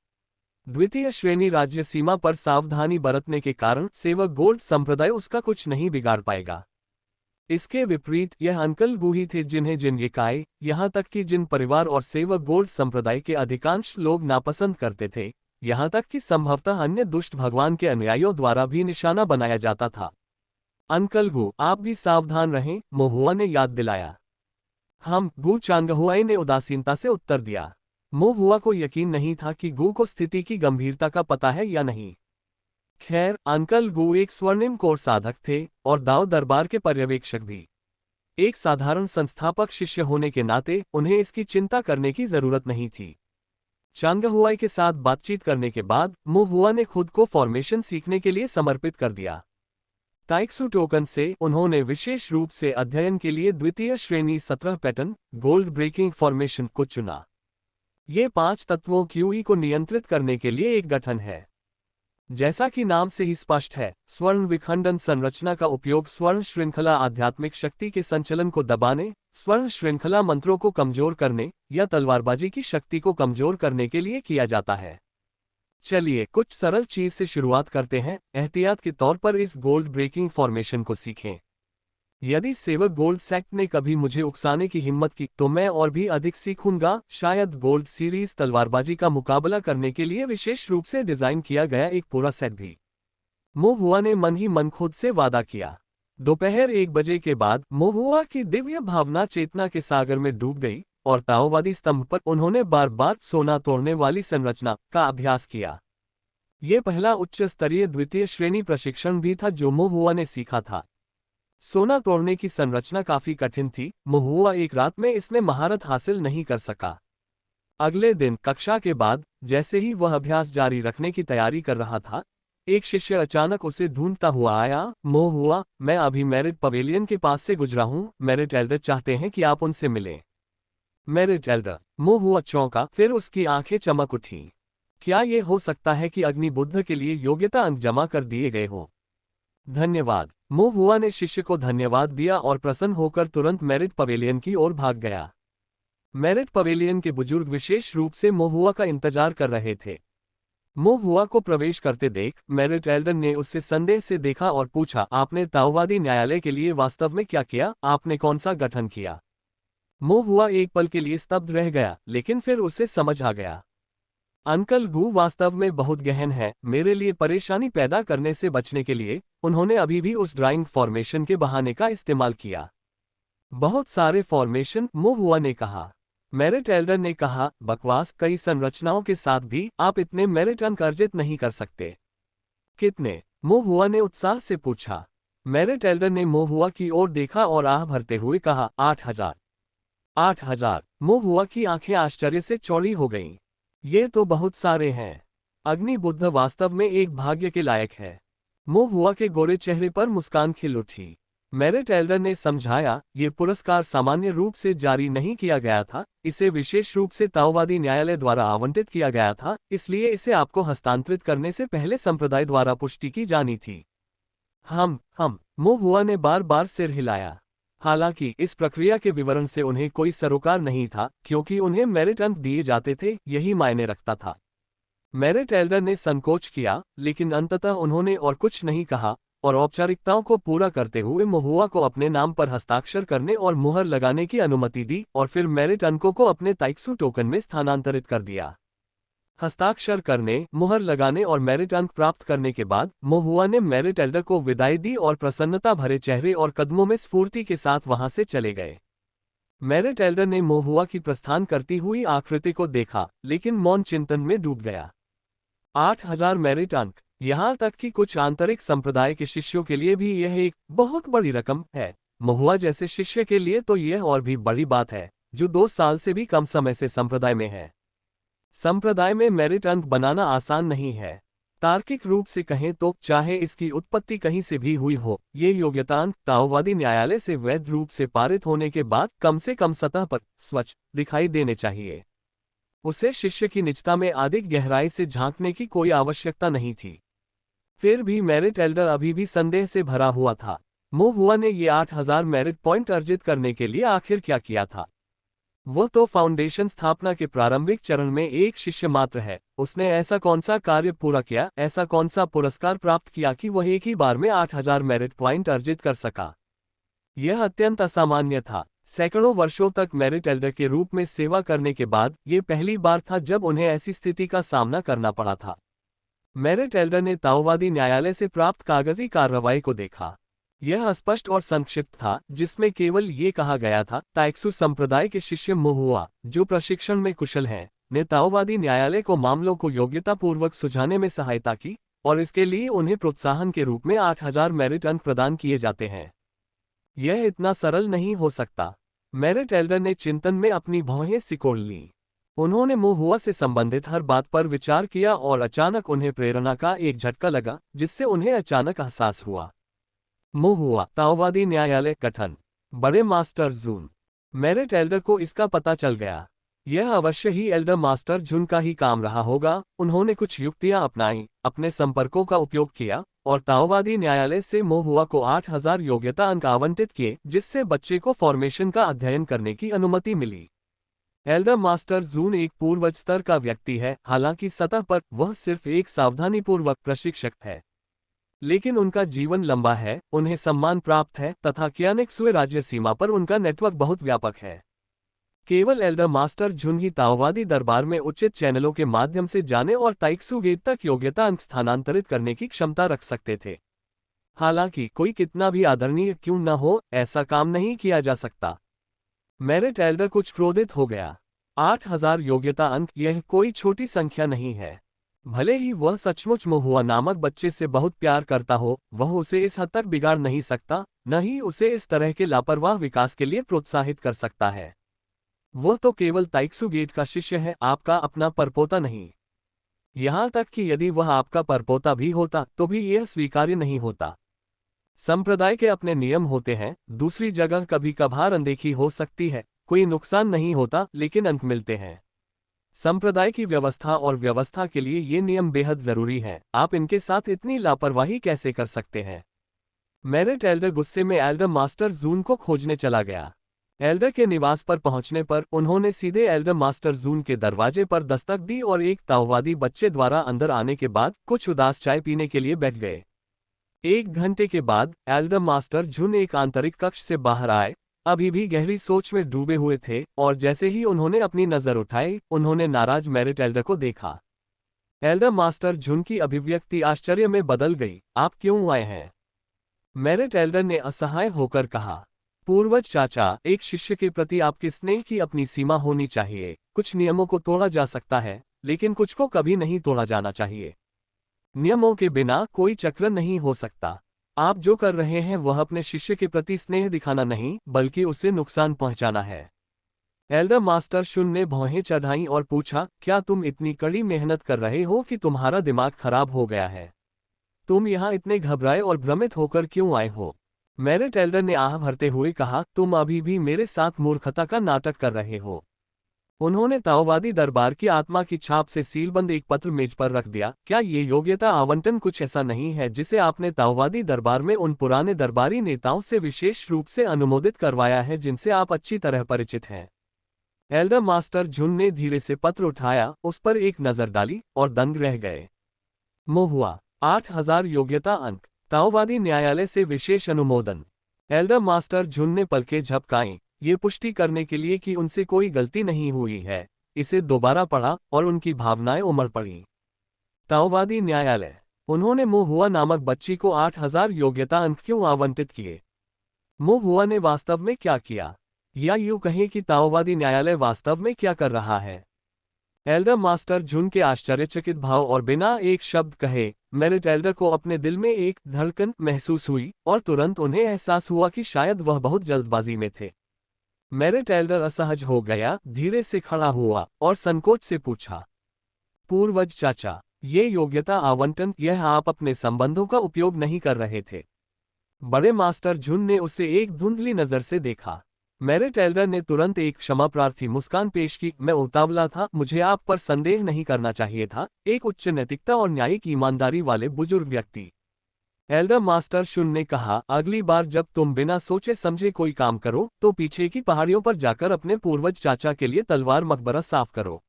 द्वितीय श्रेणी राज्य सीमा पर सावधानी बरतने के कारण सेवर गोल्ड संप्रदाय उसका कुछ नहीं बिगाड़ पाएगा। इसके विपरीत यह अंकल गु ही थे जिन्हें जिन इकाई, यहाँ तक कि जिन परिवार और सेवर गोल्ड संप्रदाय के अधिकांश लोग नापसंद करते थे, यहाँ तक कि संभवतः अन्य दुष्ट भगवान के अनुयायियों द्वारा भी निशाना बनाया जाता था। अंकल गु, आप भी सावधान रहें, मो हुआ ने याद दिलाया। गु चांगहुआई ने उदासीनता से उत्तर दिया। मो हुआ को यकीन नहीं था कि गु को स्थिति की गंभीरता का पता है या नहीं। खैर, अंकल गु एक स्वर्णिम कोर साधक थे और दाव दरबार के पर्यवेक्षक भी। एक साधारण संस्थापक शिष्य होने के नाते उन्हें इसकी चिंता करने की जरूरत नहीं थी। चांगहुआई के साथ बातचीत करने के बाद मो हुआ ने खुद को फॉर्मेशन सीखने के लिए समर्पित कर दिया। ताइक्सु टोकन से उन्होंने विशेष रूप से अध्ययन के लिए द्वितीय श्रेणी 17 पैटर्न गोल्ड ब्रेकिंग फॉर्मेशन को चुना। ये 5 तत्वों क्यूई को नियंत्रित करने के लिए एक गठन है। जैसा कि नाम से ही स्पष्ट है, स्वर्ण विखंडन संरचना का उपयोग स्वर्ण श्रृंखला आध्यात्मिक शक्ति के संचलन को दबाने, स्वर्ण श्रृंखला मंत्रों को कमजोर करने या तलवारबाजी की शक्ति को कमजोर करने के लिए किया जाता है। चलिए कुछ सरल चीज से शुरुआत करते हैं। एहतियात के तौर पर इस गोल्ड ब्रेकिंग फॉर्मेशन को सीखें। यदि सेवर गोल्ड सैक्ट ने कभी मुझे उकसाने की हिम्मत की तो मैं और भी अधिक सीखूंगा। शायद गोल्ड सीरीज तलवारबाजी का मुकाबला करने के लिए विशेष रूप से डिजाइन किया गया एक पूरा सेट भी। मो हुआ ने मन ही मन खुद से वादा किया। दोपहर 1 बजे के बाद मो हुआ की दिव्य भावना चेतना के सागर में डूब गई और ताओवादी स्तंभ पर उन्होंने बार बार सोना तोड़ने वाली संरचना का अभ्यास किया। ये पहला उच्च स्तरीय द्वितीय श्रेणी प्रशिक्षण भी था जो मोहुआ ने सीखा था। सोना तोड़ने की संरचना काफी कठिन थी, मोहुआ एक रात में इसमें महारत हासिल नहीं कर सका। अगले दिन कक्षा के बाद जैसे ही वह अभ्यास जारी रखने की तैयारी कर रहा था, एक शिष्य अचानक उसे ढूंढता हुआ आया। मोहुआ, मैं अभी मेरिट पवेलियन के पास से गुजरा हूं, मेरिट एल्डर चाहते हैं कि आप उनसे मिलें। Merit Elder. मोहुआ चौंका, फिर उसकी आंखें चमक उठी। क्या ये हो सकता है कि अग्नि बुद्ध के लिए योग्यता अंक जमा कर दिए गए हों? धन्यवाद। मोहुआ ने शिष्य को धन्यवाद दिया और प्रसन्न होकर तुरंत मेरिट पवेलियन की ओर भाग गया। मेरिट पवेलियन के बुजुर्ग विशेष रूप से मोहुआ का इंतजार कर रहे थे। मोहुआ को प्रवेश करते देख मेरिट एल्डर ने उससे संदेह से देखा और पूछा, आपने ताओवादी न्यायालय के लिए वास्तव में क्या किया? आपने कौन सा गठन किया? मोहुआ एक पल के लिए स्तब्ध रह गया, लेकिन फिर उसे समझ आ गया। अंकल गू वास्तव में बहुत गहन है। मेरे लिए परेशानी पैदा करने से बचने के लिए उन्होंने अभी भी उस ड्राइंग फॉर्मेशन के बहाने का इस्तेमाल किया। बहुत सारे फॉर्मेशन, मोहुआ ने कहा। मेरिट एल्डर ने कहा, बकवास, कई संरचनाओं के साथ भी आप इतने मेरिट अंक अर्जित नहीं कर सकते। कितने? मोहुआ ने उत्साह से पूछा। मेरिट एल्डर ने मोहुआ की ओर देखा और आह भरते हुए कहा, 8,000। 8,000। मोहुआ की आंखें आश्चर्य से चौड़ी हो गईं। ये तो बहुत सारे हैं। अग्नि बुद्ध वास्तव में एक भाग्य के लायक है। मोहुआ के गोरे चेहरे पर मुस्कान खिल उठी। मेरिट एल्डर ने समझाया, ये पुरस्कार सामान्य रूप से जारी नहीं किया गया था, इसे विशेष रूप से ताओवादी न्यायालय द्वारा आवंटित किया गया था, इसलिए इसे आपको हस्तांतरित करने से पहले संप्रदाय द्वारा पुष्टि की जानी थी। हम मोहुआ ने बार बार सिर हिलाया। हालांकि इस प्रक्रिया के विवरण से उन्हें कोई सरोकार नहीं था, क्योंकि उन्हें मेरिट अंक दिए जाते थे, यही मायने रखता था। मेरिट एल्डर ने संकोच किया, लेकिन अंततः उन्होंने और कुछ नहीं कहा और औपचारिकताओं को पूरा करते हुए मोहुआ को अपने नाम पर हस्ताक्षर करने और मुहर लगाने की अनुमति दी और फिर मेरिट अंकों को अपने ताइक्सू टोकन में स्थानांतरित कर दिया। हस्ताक्षर करने, मुहर लगाने और मेरिट अंक प्राप्त करने के बाद मोहुआ ने मेरिट एल्डर को विदाई दी और प्रसन्नता भरे चेहरे और कदमों में स्फूर्ति के साथ वहां से चले गए। मेरिट एल्डर ने मोहुआ की प्रस्थान करती हुई आकृति को देखा, लेकिन मौन चिंतन में डूब गया। 8,000 मेरिट अंक, यहाँ तक कि कुछ आंतरिक संप्रदाय के शिष्यों के लिए भी यह एक बहुत बड़ी रकम है। मोहुआ जैसे शिष्य के लिए तो यह और भी बड़ी बात है, जो 2 साल से भी कम समय से संप्रदाय में है। संप्रदाय में मेरिट अंक बनाना आसान नहीं है। तार्किक रूप से कहें तो चाहे इसकी उत्पत्ति कहीं से भी हुई हो, ये योग्यता अंक ताओवादी न्यायालय से वैध रूप से पारित होने के बाद कम से कम सतह पर स्वच्छ दिखाई देने चाहिए। उसे शिष्य की निजता में अधिक गहराई से झांकने की कोई आवश्यकता नहीं थी। फिर भी मेरिट एल्डर अभी भी संदेह से भरा हुआ था। मोहुआ ने ये 8,000 मेरिट पॉइंट अर्जित करने के लिए आखिर क्या किया था? वह तो फाउंडेशन स्थापना के प्रारंभिक चरण में एक शिष्य मात्र है। उसने ऐसा कौन सा कार्य पूरा किया, ऐसा कौन सा पुरस्कार प्राप्त किया कि वह एक ही बार में 8,000 मेरिट पॉइंट अर्जित कर सका? यह अत्यंत असामान्य था। सैकड़ों वर्षों तक मेरिट एल्डर के रूप में सेवा करने के बाद ये पहली बार था जब उन्हें ऐसी स्थिति का सामना करना पड़ा था। मेरिट एल्डर ने ताओवादी न्यायालय से प्राप्त कागजी कार्रवाई को देखा। यह अस्पष्ट और संक्षिप्त था, जिसमें केवल ये कहा गया था, ताइक्सू संप्रदाय के शिष्य मोहुआ, जो प्रशिक्षण में कुशल हैं, ने ताओवादी न्यायालय को मामलों को योग्यतापूर्वक सुलझाने में सहायता की और इसके लिए उन्हें प्रोत्साहन के रूप में 8,000 मेरिट अंक प्रदान किए जाते हैं। यह इतना सरल नहीं हो सकता। मेरिट एल्डर ने चिंतन में अपनी भौहें सिकोड़ लीं। उन्होंने मोहुआ से संबंधित हर बात पर विचार किया और अचानक उन्हें प्रेरणा का एक झटका लगा, जिससे उन्हें अचानक एहसास हुआ। मोहुआ, ताओवादी न्यायालय गठन, बड़े मास्टर जून। मेरिट एल्डर को इसका पता चल गया। यह अवश्य ही एल्डर मास्टर जून का ही काम रहा होगा। उन्होंने कुछ युक्तियां अपनाई, अपने संपर्कों का उपयोग किया और ताओवादी न्यायालय से मोहुआ को 8,000 योग्यता अंक आवंटित किए, जिससे बच्चे को फॉर्मेशन का अध्ययन करने की अनुमति मिली। एल्डर मास्टर जून एक पूर्वज स्तर का व्यक्ति है, हालांकि सतह पर वह सिर्फ एक सावधानीपूर्वक प्रशिक्षक है, लेकिन उनका जीवन लंबा है, उन्हें सम्मान प्राप्त है तथा क्यानिक्सुए राज्य सीमा पर उनका नेटवर्क बहुत व्यापक है। केवल एल्डर मास्टर झुन ही ताओवादी दरबार में उचित चैनलों के माध्यम से जाने और ताइक्सू गेट तक योग्यता अंक स्थानांतरित करने की क्षमता रख सकते थे। हालांकि कोई कितना भी आदरणीय क्यों न हो, ऐसा काम नहीं किया जा सकता। मेरिट एल्डर कुछ क्रोधित हो गया। 8,000 योग्यता अंक, यह कोई छोटी संख्या नहीं है। भले ही वह सचमुच महुआ नामक बच्चे से बहुत प्यार करता हो, वह उसे इस हद तक बिगाड़ नहीं सकता, न ही उसे इस तरह के लापरवाह विकास के लिए प्रोत्साहित कर सकता है। वह तो केवल ताइक्सु गेट का शिष्य है, आपका अपना परपोता नहीं। यहां तक कि यदि वह आपका परपोता भी होता तो भी यह स्वीकार्य नहीं होता। संप्रदाय के अपने नियम होते हैं, दूसरी जगह कभी कभार अनदेखी हो सकती है, कोई नुकसान नहीं होता, लेकिन अंक मिलते हैं। संप्रदाय की व्यवस्था और व्यवस्था के लिए ये नियम बेहद जरूरी हैं। आप इनके साथ इतनी लापरवाही कैसे कर सकते हैं? मेरिट एल्डर गुस्से में एल्डर मास्टर जून को खोजने चला गया। एल्डर के निवास पर पहुंचने पर उन्होंने सीधे एल्डर मास्टर जून के दरवाजे पर दस्तक दी और एक ताओवादी बच्चे द्वारा अंदर आने के बाद कुछ उदास चाय पीने के लिए बैठ गए। 1 घंटे के बाद एल्डर मास्टर जून एक आंतरिक कक्ष से बाहर आए, अभी भी गहरी सोच में डूबे हुए थे, और जैसे ही उन्होंने अपनी नजर उठाई, उन्होंने नाराज मेरिट एल्डर को देखा। एल्डर मास्टर जून की अभिव्यक्ति आश्चर्य में बदल गई। आप क्यों आए हैं? मेरिट एल्डर ने असहाय होकर कहा। पूर्वज चाचा, एक शिष्य के प्रति आपके स्नेह की अपनी सीमा होनी चाहिए। कुछ नियमों को तोड़ा जा सकता है, लेकिन कुछ को कभी नहीं तोड़ा जाना चाहिए। नियमों के बिना कोई चक्र नहीं हो सकता। आप जो कर रहे हैं वह अपने शिष्य के प्रति स्नेह दिखाना नहीं, बल्कि उसे नुकसान पहुंचाना है। एल्डर मास्टर शुन ने भौहें चढ़ाईं और पूछा, क्या तुम इतनी कड़ी मेहनत कर रहे हो कि तुम्हारा दिमाग खराब हो गया है? तुम यहाँ इतने घबराए और भ्रमित होकर क्यों आए हो? मेरिट एल्डर ने आह भरते हुए कहा, तुम अभी भी मेरे साथ मूर्खता का नाटक कर रहे हो। उन्होंने ताओवादी दरबार की आत्मा की छाप से सीलबंद एक पत्र मेज पर रख दिया। क्या ये योग्यता आवंटन कुछ ऐसा नहीं है जिसे आपने ताओवादी दरबार में उन पुराने दरबारी नेताओं से विशेष रूप से अनुमोदित करवाया है जिनसे आप अच्छी तरह परिचित हैं? एल्डर मास्टर झुन ने धीरे से पत्र उठाया, उस पर एक नजर डाली और दंग रह गए। महुआ 8000 योग्यता अंक, ताओवादी न्यायालय से विशेष अनुमोदन। एल्डर मास्टर झुन ने पलकें झपकाईं, ये पुष्टि करने के लिए कि उनसे कोई गलती नहीं हुई है। इसे दोबारा पढ़ा और उनकी भावनाएं उमड़ पड़ी। ताओवादी न्यायालय। उन्होंने महुआ नामक बच्ची को 8000 योग्यता अंक क्यों आवंटित किए? महुआ ने वास्तव में क्या किया, या यूं कहें कि ताओवादी न्यायालय वास्तव में क्या कर रहा है? एल्डर मास्टर झुन के आश्चर्यचकित भाव और बिना एक शब्द कहे मेरिट एल्डर को अपने दिल में एक धड़कन महसूस हुई, और तुरंत उन्हें एहसास हुआ कि शायद वह बहुत जल्दबाजी में थे। मेरिट एल्डर असहज हो गया, धीरे से खड़ा हुआ और संकोच से पूछा, पूर्वज चाचा, ये योग्यता आवंटन, यह आप अपने संबंधों का उपयोग नहीं कर रहे थे? बड़े मास्टर झुन ने उसे एक धुंधली नजर से देखा। मेरिट एल्डर ने तुरंत एक क्षमा प्रार्थी मुस्कान पेश की। मैं उतावला था, मुझे आप पर संदेह नहीं करना चाहिए था। एक उच्च नैतिकता और न्यायिक ईमानदारी वाले बुजुर्ग व्यक्ति। एल्डर मास्टर शुन ने कहा, अगली बार जब तुम बिना सोचे समझे कोई काम करो तो पीछे की पहाड़ियों पर जाकर अपने पूर्वज चाचा के लिए तलवार मकबरा साफ करो।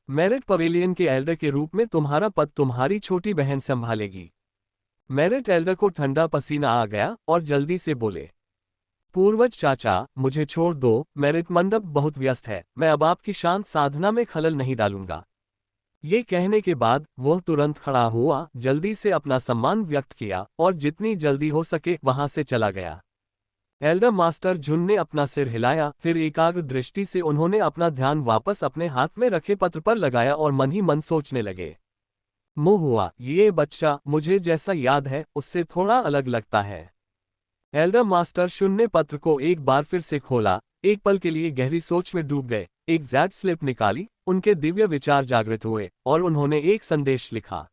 मेरिट पवेलियन के एल्डर के रूप में तुम्हारा पद तुम्हारी छोटी बहन संभालेगी। मेरिट एल्डर को ठंडा पसीना आ गया और जल्दी से बोले, पूर्वज चाचा, मुझे छोड़ दो, मेरिट मंडप बहुत व्यस्त है, मैं अब आपकी शांत साधना में खलल नहीं डालूंगा। ये कहने के बाद वह तुरंत खड़ा हुआ, जल्दी से अपना सम्मान व्यक्त किया और जितनी जल्दी हो सके वहां से चला गया। एल्डर मास्टर झुन ने अपना सिर हिलाया, फिर एकाग्र दृष्टि से उन्होंने अपना ध्यान वापस अपने हाथ में रखे पत्र पर लगाया और मन ही मन सोचने लगे। महुआ, ये बच्चा मुझे जैसा याद है उससे थोड़ा अलग लगता है। एल्डर मास्टर शुन ने पत्र को एक बार फिर से खोला, एक पल के लिए गहरी सोच में डूब गए, एक ज़ेड स्लिप निकाली, उनके दिव्य विचार जागृत हुए और उन्होंने एक संदेश लिखा।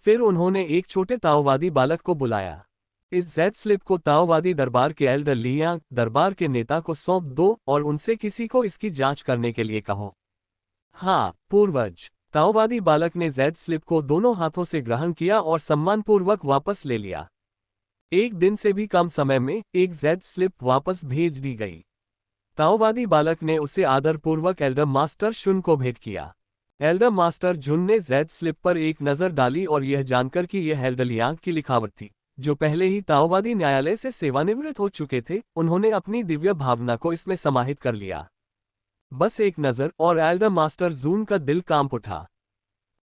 फिर उन्होंने एक छोटे ताओवादी बालक को बुलाया। इस ज़ेड स्लिप को ताओवादी दरबार के एल्डर लियांग, दरबार के नेता को सौंप दो और उनसे किसी को इसकी जांच करने के लिए कहो। हाँ पूर्वज। ताओवादी बालक ने ज़ेड स्लिप को दोनों हाथों से ग्रहण किया और सम्मानपूर्वक वापस ले लिया। एक दिन से भी कम समय में एक ज़ेड स्लिप वापस भेज दी गई। ताओवादी बालक ने उसे आदरपूर्वक एल्डर मास्टर शुन को भेंट किया। एल्डर मास्टर झुन ने ज़ेड स्लिप पर एक नज़र डाली और यह जानकर कि यह एल्डर लियांग की लिखावट थी, जो पहले ही ताओवादी न्यायालय से सेवानिवृत्त हो चुके थे, उन्होंने अपनी दिव्य भावना को इसमें समाहित कर लिया। बस एक नज़र और एल्डर मास्टर जून का दिल कांप उठा।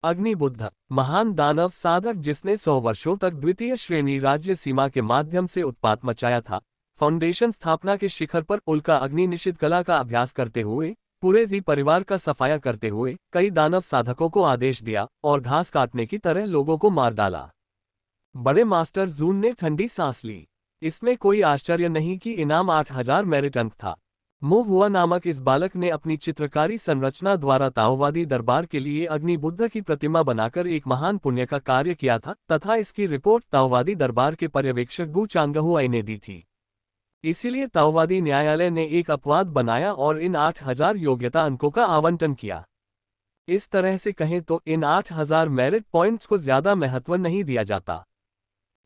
अग्निबुद्ध, महान दानव साधक जिसने 100 वर्षों तक द्वितीय श्रेणी राज्य सीमा के माध्यम से उत्पात मचाया था, फाउंडेशन स्थापना के शिखर पर उल्का अग्नि निषिद्ध कला का अभ्यास करते हुए पूरे जी परिवार का सफाया करते हुए कई दानव साधकों को आदेश दिया और घास काटने की तरह लोगों को मार डाला। बड़े मास्टर जून ने ठंडी सांस ली। इसमें कोई आश्चर्य नहीं कि इनाम 8000 मेरिट अंक था। मोह हुआ नामक इस बालक ने अपनी चित्रकारी संरचना द्वारा ताओवादी दरबार के लिए अग्नि बुद्ध की प्रतिमा बनाकर एक महान पुण्य का कार्य किया था तथा इसकी रिपोर्ट ताओवादी दरबार के पर्यवेक्षक गु चांगहुआई ने दी थी। इसीलिए ताओवादी न्यायालय ने एक अपवाद बनाया और इन 8000 योग्यता अंकों का आवंटन किया। इस तरह से कहें तो इन 8000 मेरिट पॉइंट्स को ज्यादा महत्व नहीं दिया जाता।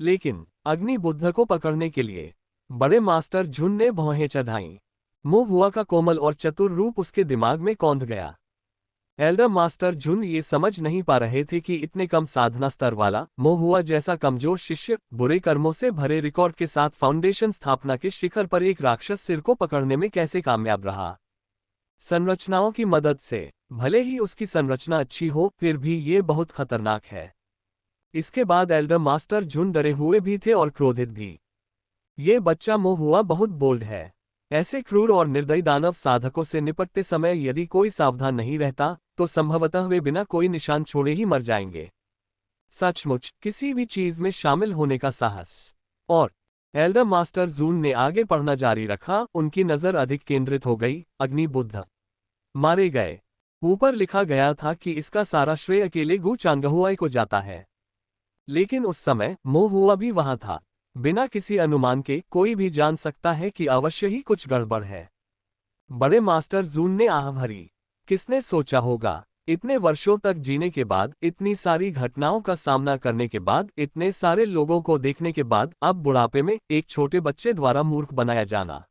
लेकिन अग्नि बुद्ध को पकड़ने के लिए बड़े मास्टर झुन ने भौहें चढ़ाईं। मोह हुआ का कोमल और चतुर रूप उसके दिमाग में कौंध गया। एल्डर मास्टर झुन ये समझ नहीं पा रहे थे कि इतने कम साधना स्तर वाला मोह हुआ जैसा कमजोर शिष्य बुरे कर्मों से भरे रिकॉर्ड के साथ फाउंडेशन स्थापना के शिखर पर एक राक्षस सिर को पकड़ने में कैसे कामयाब रहा। संरचनाओं की मदद से भले ही उसकी संरचना अच्छी हो, फिर भी ये बहुत खतरनाक है। इसके बाद एल्डर मास्टर झुन डरे हुए भी थे और क्रोधित भी। ये बच्चा मोह हुआ बहुत बोल्ड है। ऐसे क्रूर और निर्दयी दानव साधकों से निपटते समय यदि कोई सावधान नहीं रहता तो संभवतः वे बिना कोई निशान छोड़े ही मर जाएंगे। सचमुच किसी भी चीज में शामिल होने का साहस। और एल्डर मास्टर जून ने आगे पढ़ना जारी रखा। उनकी नजर अधिक केंद्रित हो गई। अग्नि बुद्ध मारे गए। ऊपर लिखा गया था कि इसका सारा श्रेय अकेले गु चांगहुआई को जाता है। लेकिन उस समय मोह हुआ भी वहां था। बिना किसी अनुमान के कोई भी जान सकता है कि अवश्य ही कुछ गड़बड़ है। बड़े मास्टर जून ने आह भरी। किसने सोचा होगा, इतने वर्षों तक जीने के बाद, इतनी सारी घटनाओं का सामना करने के बाद, इतने सारे लोगों को देखने के बाद, अब बुढ़ापे में एक छोटे बच्चे द्वारा मूर्ख बनाया जाना।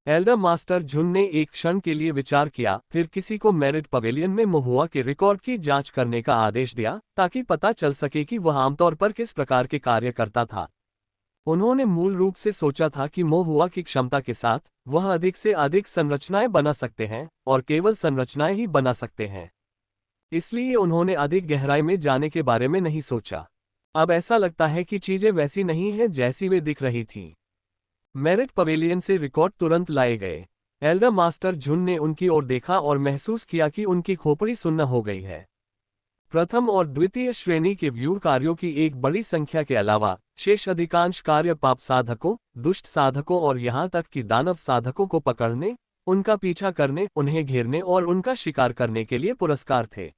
एल्डर मास्टर झुन ने एक क्षण के लिए विचार किया, फिर किसी को मेरिट पवेलियन में मोह हुआ के रिकॉर्ड की जांच करने का आदेश दिया ताकि पता चल सके कि वह आमतौर पर किस प्रकार के कार्य करता था। उन्होंने मूल रूप से सोचा था कि मोह हुआ की क्षमता के साथ वह अधिक से अधिक संरचनाएं बना सकते हैं और केवल संरचनाएं ही बना सकते हैं। इसलिए उन्होंने अधिक गहराई में जाने के बारे में नहीं सोचा। अब ऐसा लगता है कि चीजें वैसी नहीं हैं जैसी वे दिख रही थीं। मेरिट पवेलियन से रिकॉर्ड तुरंत लाए गए। एल्डर मास्टर झुन ने उनकी ओर देखा और महसूस किया कि उनकी खोपड़ी सुन्न हो गई है। प्रथम और द्वितीय श्रेणी के व्यू कार्यों की एक बड़ी संख्या के अलावा शेष अधिकांश कार्य पाप साधकों, दुष्ट साधकों और यहां तक कि दानव साधकों को पकड़ने, उनका पीछा करने, उन्हें घेरने और उनका शिकार करने के लिए पुरस्कार थे।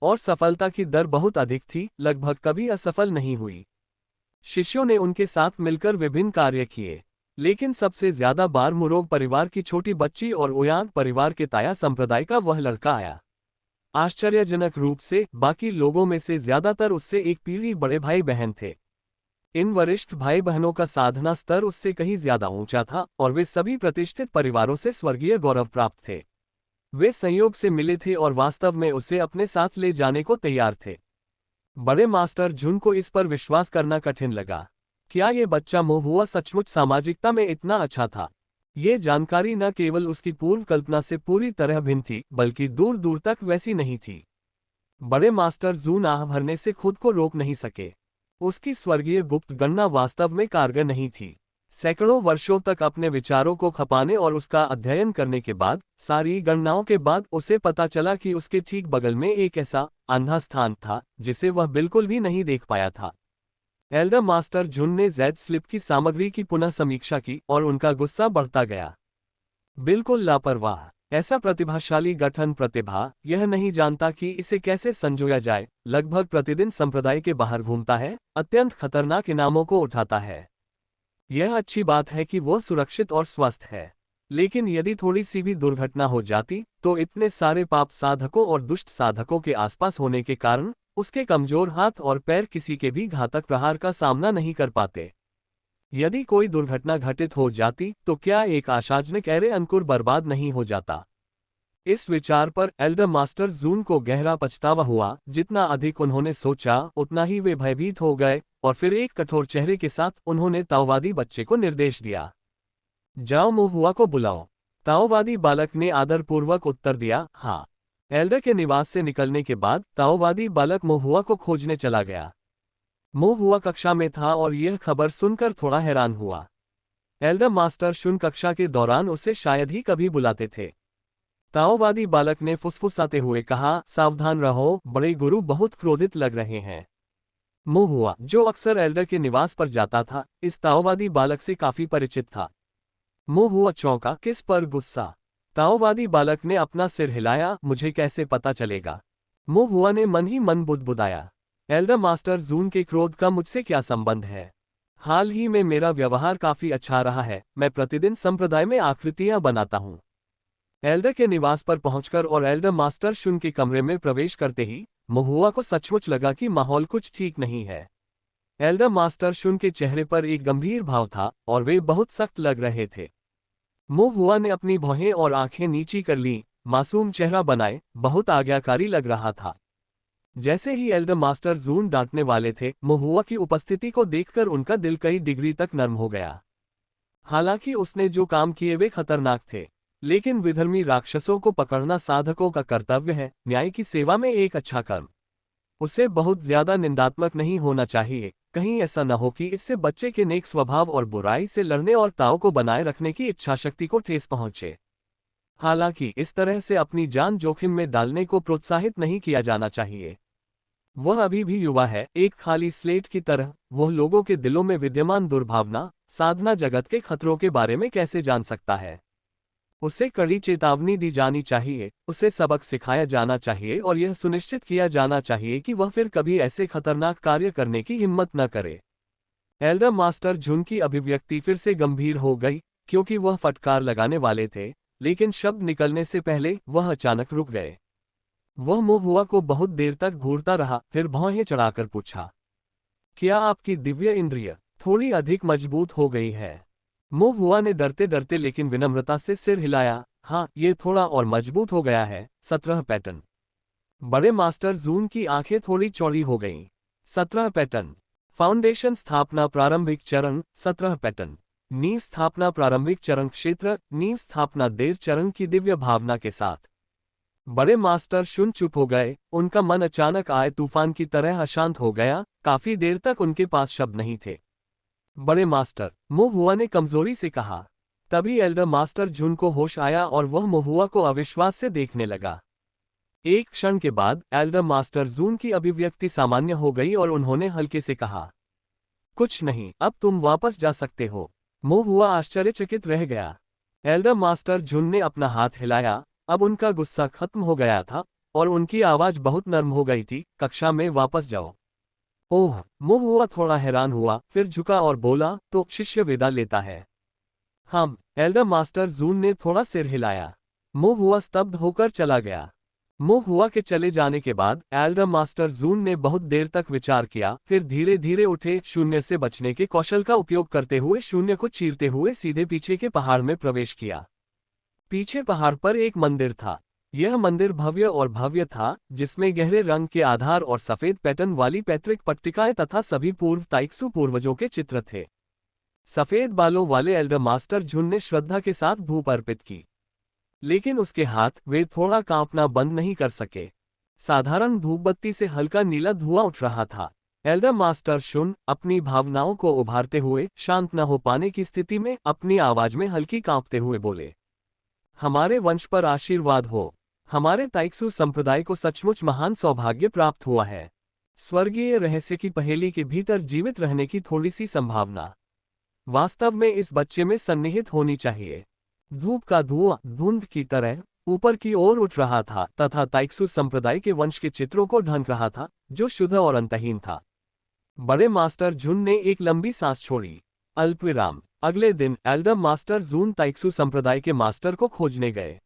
और सफलता की दर बहुत अधिक थी, लगभग कभी असफल नहीं हुई। शिष्यों ने उनके साथ मिलकर विभिन्न कार्य किए, लेकिन सबसे ज्यादा बार मुरोग परिवार की छोटी बच्ची और ओयांग परिवार के ताया संप्रदाय का वह लड़का आया। आश्चर्यजनक रूप से बाकी लोगों में से ज्यादातर उससे एक पीढ़ी बड़े भाई बहन थे। इन वरिष्ठ भाई बहनों का साधना स्तर उससे कहीं ज्यादा ऊंचा था और वे सभी प्रतिष्ठित परिवारों से स्वर्गीय गौरव प्राप्त थे। वे संयोग से मिले थे और वास्तव में उसे अपने साथ ले जाने को तैयार थे। बड़े मास्टर झुन को इस पर विश्वास करना कठिन लगा। क्या ये बच्चा मोह हुआ सचमुच सामाजिकता में इतना अच्छा था? ये जानकारी न केवल उसकी पूर्व कल्पना से पूरी तरह भिन्न थी, बल्कि दूर दूर तक वैसी नहीं थी। बड़े मास्टर जून आह भरने से खुद को रोक नहीं सके। उसकी स्वर्गीय गुप्त गणना वास्तव में कारगर नहीं थी। सैकड़ों वर्षों तक अपने विचारों को खपाने और उसका अध्ययन करने के बाद, सारी गणनाओं के बाद उसे पता चला कि उसके ठीक बगल में एक ऐसा अंधा स्थान था जिसे वह बिल्कुल भी नहीं देख पाया था। एल्डर मास्टर झुन ने जेड स्लिप की सामग्री की पुनः समीक्षा की और उनका गुस्सा बढ़ता गया। बिल्कुल लापरवाह, ऐसा प्रतिभाशाली गठन प्रतिभा यह नहीं जानता कि इसे कैसे संजोया जाए, लगभग प्रतिदिन संप्रदाय के बाहर घूमता है, अत्यंत खतरनाक इनामों को उठाता है। यह अच्छी बात है कि वह सुरक्षित और स्वस्थ है, लेकिन यदि थोड़ी सी भी दुर्घटना हो जाती तो इतने सारे पाप साधकों और दुष्ट साधकों के आसपास होने के कारण उसके कमजोर हाथ और पैर किसी के भी घातक प्रहार का सामना नहीं कर पाते। यदि कोई दुर्घटना घटित हो जाती तो क्या एक आशाजनक ऐरे अंकुर बर्बाद नहीं हो जाता? इस विचार पर एल्डर मास्टर जून को गहरा पछतावा हुआ। जितना अधिक उन्होंने सोचा उतना ही वे भयभीत हो गए और फिर एक कठोर चेहरे के साथ उन्होंने ताओवादी बच्चे को निर्देश दिया, जाओ मोह हुआ को बुलाओ। ताओवादी बालक ने आदरपूर्वक उत्तर दिया, हाँ। एल्डर के निवास से निकलने के बाद ताओवादी बालक मोह हुआ को खोजने चला गया। मोह हुआ कक्षा में था और यह खबर सुनकर थोड़ा हैरान हुआ। एल्डर मास्टर शुन कक्षा के दौरान उसे शायद ही कभी बुलाते थे। ताओवादी बालक ने फुसफुसाते हुए कहा, सावधान रहो, बड़े गुरु बहुत क्रोधित लग रहे हैं। मुहुआ, जो अक्सर एल्डर के निवास पर जाता था, इस ताओवादी बालक से काफी परिचित था। मुहुआ चौंका, किस पर गुस्सा? ताओवादी बालक ने अपना सिर हिलाया, मुझे कैसे पता चलेगा? मुहुआ ने मन ही मन बुदबुदाया, एल्डर मास्टर जून के क्रोध का मुझसे क्या संबंध है? हाल ही में मेरा व्यवहार काफी अच्छा रहा है, मैं प्रतिदिन संप्रदाय में आकृतियां बनाता हूँ। एल्डर के निवास पर पहुंचकर और एल्डर मास्टर शुन के कमरे में प्रवेश करते ही मुहुआ को सचमुच लगा कि माहौल कुछ ठीक नहीं है। एल्डर मास्टर शुन के चेहरे पर एक गंभीर भाव था और वे बहुत सख्त लग रहे थे। मुहुआ ने अपनी भौहें और आंखें नीची कर लीं, मासूम चेहरा बनाए, बहुत आज्ञाकारी लग रहा था। जैसे ही एल्डर मास्टर जून डांटने वाले थे, मुहुआ की उपस्थिति को देखकर उनका दिल कई डिग्री तक नर्म हो गया। हालांकि उसने जो काम किए वे खतरनाक थे, लेकिन विधर्मी राक्षसों को पकड़ना साधकों का कर्तव्य है, न्याय की सेवा में एक अच्छा कर्म। उसे बहुत ज्यादा निंदात्मक नहीं होना चाहिए, कहीं ऐसा न हो कि इससे बच्चे के नेक स्वभाव और बुराई से लड़ने और ताव को बनाए रखने की इच्छाशक्ति को ठेस पहुंचे। हालांकि इस तरह से अपनी जान जोखिम में डालने को प्रोत्साहित नहीं किया जाना चाहिए। वह अभी भी युवा है, एक खाली स्लेट की तरह, वह लोगों के दिलों में विद्यमान दुर्भावना, साधना जगत के खतरों के बारे में कैसे जान सकता है? उसे कड़ी चेतावनी दी जानी चाहिए, उसे सबक सिखाया जाना चाहिए और यह सुनिश्चित किया जाना चाहिए कि वह फिर कभी ऐसे खतरनाक कार्य करने की हिम्मत न करे। एल्डर मास्टर झुन की अभिव्यक्ति फिर से गंभीर हो गई, क्योंकि वह फटकार लगाने वाले थे, लेकिन शब्द निकलने से पहले वह अचानक रुक गए। वह मुहुआ को बहुत देर तक घूरता रहा, फिर भौहें चढ़ाकर पूछा, क्या आपकी दिव्य इंद्रिय थोड़ी अधिक मजबूत हो गई है? मुहुआ ने डरते डरते लेकिन विनम्रता से सिर हिलाया, हाँ, ये थोड़ा और मजबूत हो गया है। 17 पैटर्न। बड़े मास्टर जून की आंखें थोड़ी चौड़ी हो गईं। 17 पैटर्न। फाउंडेशन स्थापना प्रारंभिक चरण। 17 पैटर्न। नींव स्थापना प्रारंभिक चरण क्षेत्र। नींव स्थापना देर चरण की दिव्य भावना के साथ। बड़े मास्टर शुन चुप हो गए, उनका मन अचानक आए तूफान की तरह अशांत हो गया, काफी देर तक उनके पास शब्द नहीं थे। बड़े मास्टर, मुहुआ ने कमजोरी से कहा। तभी एल्डर मास्टर झुन को होश आया और वह मुहुआ को अविश्वास से देखने लगा। एक क्षण के बाद एल्डर मास्टर जून की अभिव्यक्ति सामान्य हो गई और उन्होंने हल्के से कहा, कुछ नहीं, अब तुम वापस जा सकते हो। मुहुआ आश्चर्यचकित रह गया। एल्डर मास्टर झुन ने अपना हाथ हिलाया, अब उनका गुस्सा खत्म हो गया था और उनकी आवाज बहुत नर्म हो गई थी, कक्षा में वापस जाओ। ओह, मुहुआ थोड़ा हैरान हुआ, फिर झुका और बोला, तो शिष्य विदा लेता है? हम। एल्डर मास्टर जून ने थोड़ा सिर हिलाया। मुहुआ स्तब्ध होकर चला गया। मुहुआ के चले जाने के बाद एल्डर मास्टर जून ने बहुत देर तक विचार किया, फिर धीरे धीरे उठे, शून्य से बचने के कौशल का उपयोग करते हुए शून्य को चीरते हुए सीधे पीछे के पहाड़ में प्रवेश किया। पीछे पहाड़ पर एक मंदिर था। यह मंदिर भव्य और भव्य था, जिसमें गहरे रंग के आधार और सफेद पैटर्न वाली पैतृक पट्टिकाएं तथा सभी पूर्व ताइक्सु पूर्वजों के चित्र थे। सफेद बालों वाले एल्डर मास्टर झुन ने श्रद्धा के साथ धूप अर्पित की, लेकिन उसके हाथ वे थोड़ा कांपना बंद नहीं कर सके। साधारण धूपबत्ती से हल्का नीला धुआं उठ रहा था। एल्डर मास्टर शुन अपनी भावनाओं को उभारते हुए शांत न हो पाने की स्थिति में अपनी आवाज में हल्की कांपते हुए बोले, हमारे वंश पर आशीर्वाद हो। हमारे ताइक्सु संप्रदाय को सचमुच महान सौभाग्य प्राप्त हुआ है। स्वर्गीय रहस्य की पहेली के भीतर जीवित रहने की थोड़ी सी संभावना वास्तव में इस बच्चे में सन्निहित होनी चाहिए। धूप का धुआं धुंध की तरह ऊपर की ओर उठ रहा था तथा ताइक्सु संप्रदाय के वंश के चित्रों को ढंक रहा था, जो शुद्ध और अंतहीन था। बड़े मास्टर झुन ने एक लंबी सांस छोड़ी। अल्पविराम। अगले दिन एल्डर मास्टर जून ताइक्सु संप्रदाय के मास्टर को खोजने गए।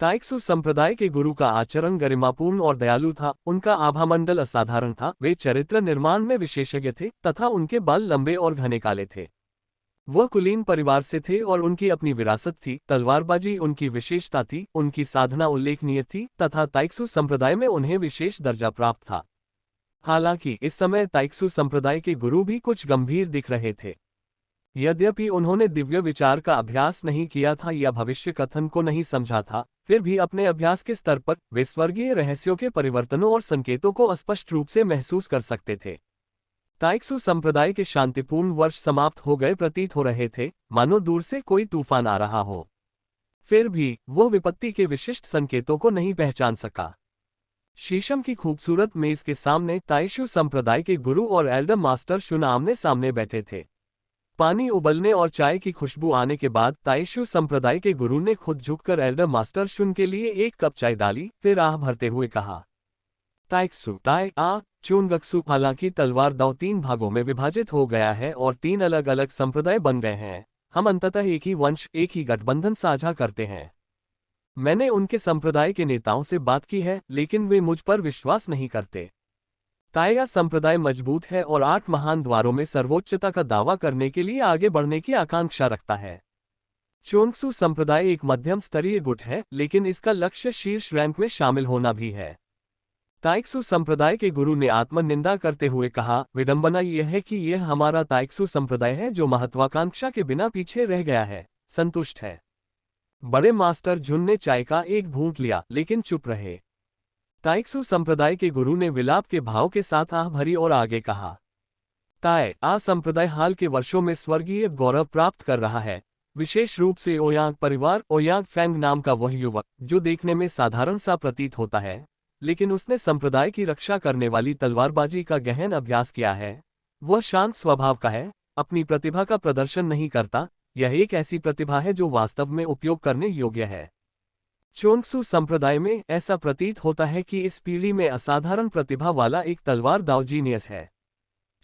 ताइक्सु संप्रदाय के गुरु का आचरण गरिमापूर्ण और दयालु था, उनका आभामंडल असाधारण था, वे चरित्र निर्माण में विशेषज्ञ थे तथा उनके बाल लंबे और घने काले थे। वह कुलीन परिवार से थे और उनकी अपनी विरासत थी, तलवारबाजी उनकी विशेषता थी, उनकी साधना उल्लेखनीय थी तथा ताइक्सु संप्रदाय में उन्हें विशेष दर्जा प्राप्त था। हालांकि इस समय ताइक्सु संप्रदाय के गुरु भी कुछ गंभीर दिख रहे थे। यद्यपि उन्होंने दिव्य विचार का अभ्यास नहीं किया था या भविष्य कथन को नहीं समझा था, फिर भी अपने अभ्यास के स्तर पर वे स्वर्गीय रहस्यों के परिवर्तनों और संकेतों को स्पष्ट रूप से महसूस कर सकते थे। ताइक्सु संप्रदाय के शांतिपूर्ण वर्ष समाप्त हो गए प्रतीत हो रहे थे, मानो दूर से कोई तूफान आ रहा हो। फिर भी वो विपत्ति के विशिष्ट संकेतों को नहीं पहचान सका। शीशम की खूबसूरत मेज के सामने ताइशु संप्रदाय के गुरु और एल्डर मास्टर शुन आमने सामने बैठे थे। पानी उबलने और चाय की खुशबू आने के बाद ताइशु संप्रदाय के गुरु ने खुद झुककर एल्डर मास्टर शुन के लिए एक कप चाय डाली, फिर आह भरते हुए कहा, ताइक्सु ताई आ चुनगक्सु। हालांकि तलवार दाव 3 भागों में विभाजित हो गया है और 3 अलग अलग संप्रदाय बन गए हैं, हम अंततः एक ही वंश, एक ही गठबंधन साझा करते हैं। मैंने उनके संप्रदाय के नेताओं से बात की है, लेकिन वे मुझ पर विश्वास नहीं करते। ताइगा संप्रदाय मजबूत है और 8 महान द्वारों में सर्वोच्चता का दावा करने के लिए आगे बढ़ने की आकांक्षा रखता है। चोंगसू संप्रदाय एक मध्यम स्तरीय गुट है, लेकिन इसका लक्ष्य शीर्ष रैंक में शामिल होना भी है। ताइक्सू संप्रदाय के गुरु ने आत्मनिंदा करते हुए कहा, विडंबना यह है कि यह हमारा ताइक्सू संप्रदाय है जो महत्वाकांक्षा के बिना पीछे रह गया है, संतुष्ट है। बड़े मास्टर झुन ने चाय का एक घूंट लिया, लेकिन चुप रहे। ताइक्सू संप्रदाय के गुरु ने विलाप के भाव के साथ आह भरी और आगे कहा, ताई आ संप्रदाय हाल के वर्षों में स्वर्गीय गौरव प्राप्त कर रहा है, विशेष रूप से ओयांग परिवार। ओयांग फैंग नाम का वह युवक, जो देखने में साधारण सा प्रतीत होता है, लेकिन उसने संप्रदाय की रक्षा करने वाली तलवारबाजी का गहन अभ्यास किया है। वह शांत स्वभाव का है, अपनी प्रतिभा का प्रदर्शन नहीं करता। यह एक ऐसी प्रतिभा है जो वास्तव में उपयोग करने योग्य है। चोंगसू संप्रदाय में ऐसा प्रतीत होता है कि इस पीढ़ी में असाधारण प्रतिभा वाला एक तलवार दाव जीनियस है।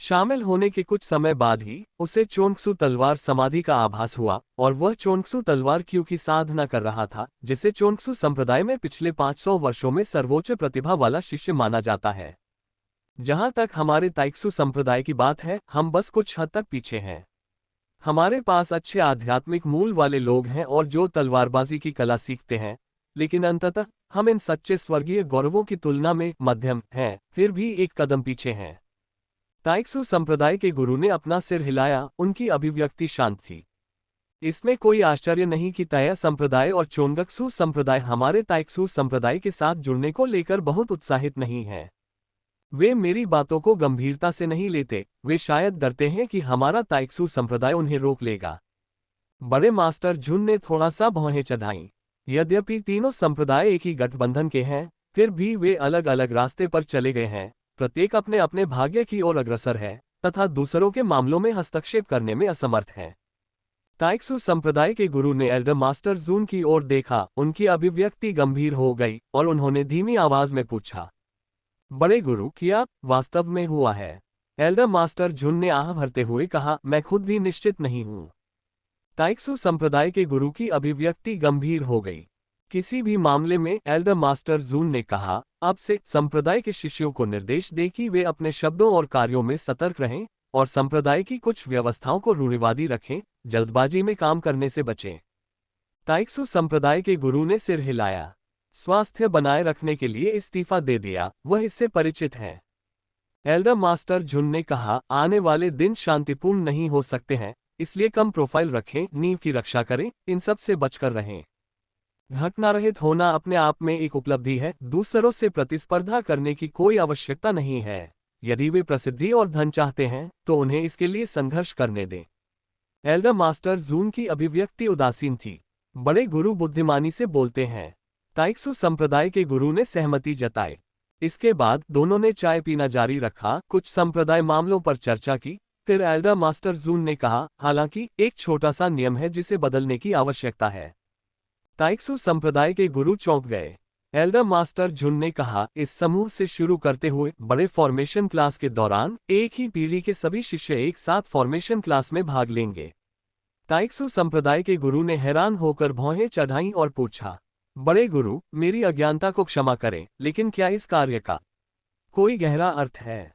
शामिल होने के कुछ समय बाद ही उसे चोंगसू तलवार समाधि का आभास हुआ, और वह चोंगसू तलवार क्यू की साधना कर रहा था, जिसे चोंगसू संप्रदाय में पिछले 500 वर्षों में सर्वोच्च प्रतिभा वाला शिष्य माना जाता है। जहां तक हमारे ताइक्सू संप्रदाय की बात है, हम बस कुछ हद तक पीछे हैं। हमारे पास अच्छे आध्यात्मिक मूल वाले लोग हैं और जो तलवारबाजी की कला सीखते हैं, लेकिन अंततः हम इन सच्चे स्वर्गीय गौरवों की तुलना में मध्यम हैं, फिर भी एक कदम पीछे हैं। ताइक्सू संप्रदाय के गुरु ने अपना सिर हिलाया, उनकी अभिव्यक्ति शांत थी। इसमें कोई आश्चर्य नहीं कि ताया संप्रदाय और चोंगक्सू संप्रदाय हमारे ताइक्सू संप्रदाय के साथ जुड़ने को लेकर बहुत उत्साहित नहीं हैं। वे मेरी बातों को गंभीरता से नहीं लेते, वे शायद डरते हैं कि हमारा ताइक्सू संप्रदाय उन्हें रोक लेगा। बड़े मास्टर झुन ने थोड़ा सा भौहें चढ़ाईं। यद्यपि तीनों संप्रदाय एक ही गठबंधन के हैं, फिर भी वे अलग अलग रास्ते पर चले गए हैं। प्रत्येक अपने अपने भाग्य की ओर अग्रसर है तथा दूसरों के मामलों में हस्तक्षेप करने में असमर्थ है। ताइक्सू संप्रदाय के गुरु ने एल्डर मास्टर जून की ओर देखा, उनकी अभिव्यक्ति गंभीर हो गई और उन्होंने धीमी आवाज में पूछा, बड़े गुरु, क्या वास्तव में हुआ है? एल्डर मास्टर झुन ने आह भरते हुए कहा, मैं खुद भी निश्चित नहीं हूं। ताइक्सू संप्रदाय के गुरु की अभिव्यक्ति गंभीर हो गई। किसी भी मामले में एल्डर मास्टर जून ने कहा, अब से संप्रदाय के शिष्यों को निर्देश दे कि वे अपने शब्दों और कार्यों में सतर्क रहें और संप्रदाय की कुछ व्यवस्थाओं को रूढ़िवादी रखें, जल्दबाजी में काम करने से बचें। ताइक्सू संप्रदाय के गुरु ने सिर हिलाया। स्वास्थ्य बनाए रखने के लिए इस्तीफा दे दिया, वह इससे परिचित हैं। एल्डर मास्टर झुन ने कहा, आने वाले दिन शांतिपूर्ण नहीं हो सकते हैं, इसलिए कम प्रोफाइल रखें, नींव की रक्षा करें, इन सब से बचकर रहें। घटनारहित होना अपने आप में एक उपलब्धि है, दूसरों से प्रतिस्पर्धा करने की कोई आवश्यकता नहीं है। यदि वे प्रसिद्धि और धन चाहते हैं, तो उन्हें इसके लिए संघर्ष करने दें। एल्डर मास्टर जून की अभिव्यक्ति उदासीन थी। बड़े गुरु बुद्धिमानी से बोलते हैं। ताइक्सू संप्रदाय के गुरु ने सहमति जताई। इसके बाद दोनों ने चाय पीना जारी रखा, कुछ संप्रदाय मामलों पर चर्चा की। फिर एल्डर मास्टर जून ने कहा, हालांकि एक छोटा सा नियम है जिसे बदलने की आवश्यकता है। ताइक्सू संप्रदाय के गुरु चौंक गए। एल्डर मास्टर झुन ने कहा, इस समूह से शुरू करते हुए बड़े फॉर्मेशन क्लास के दौरान एक ही पीढ़ी के सभी शिष्य एक साथ फॉर्मेशन क्लास में भाग लेंगे। ताइक्सू संप्रदाय के गुरु ने हैरान होकर भौहें चढ़ाईं और पूछा, बड़े गुरु, मेरी अज्ञानता को क्षमा करें, लेकिन क्या इस कार्य का कोई गहरा अर्थ है?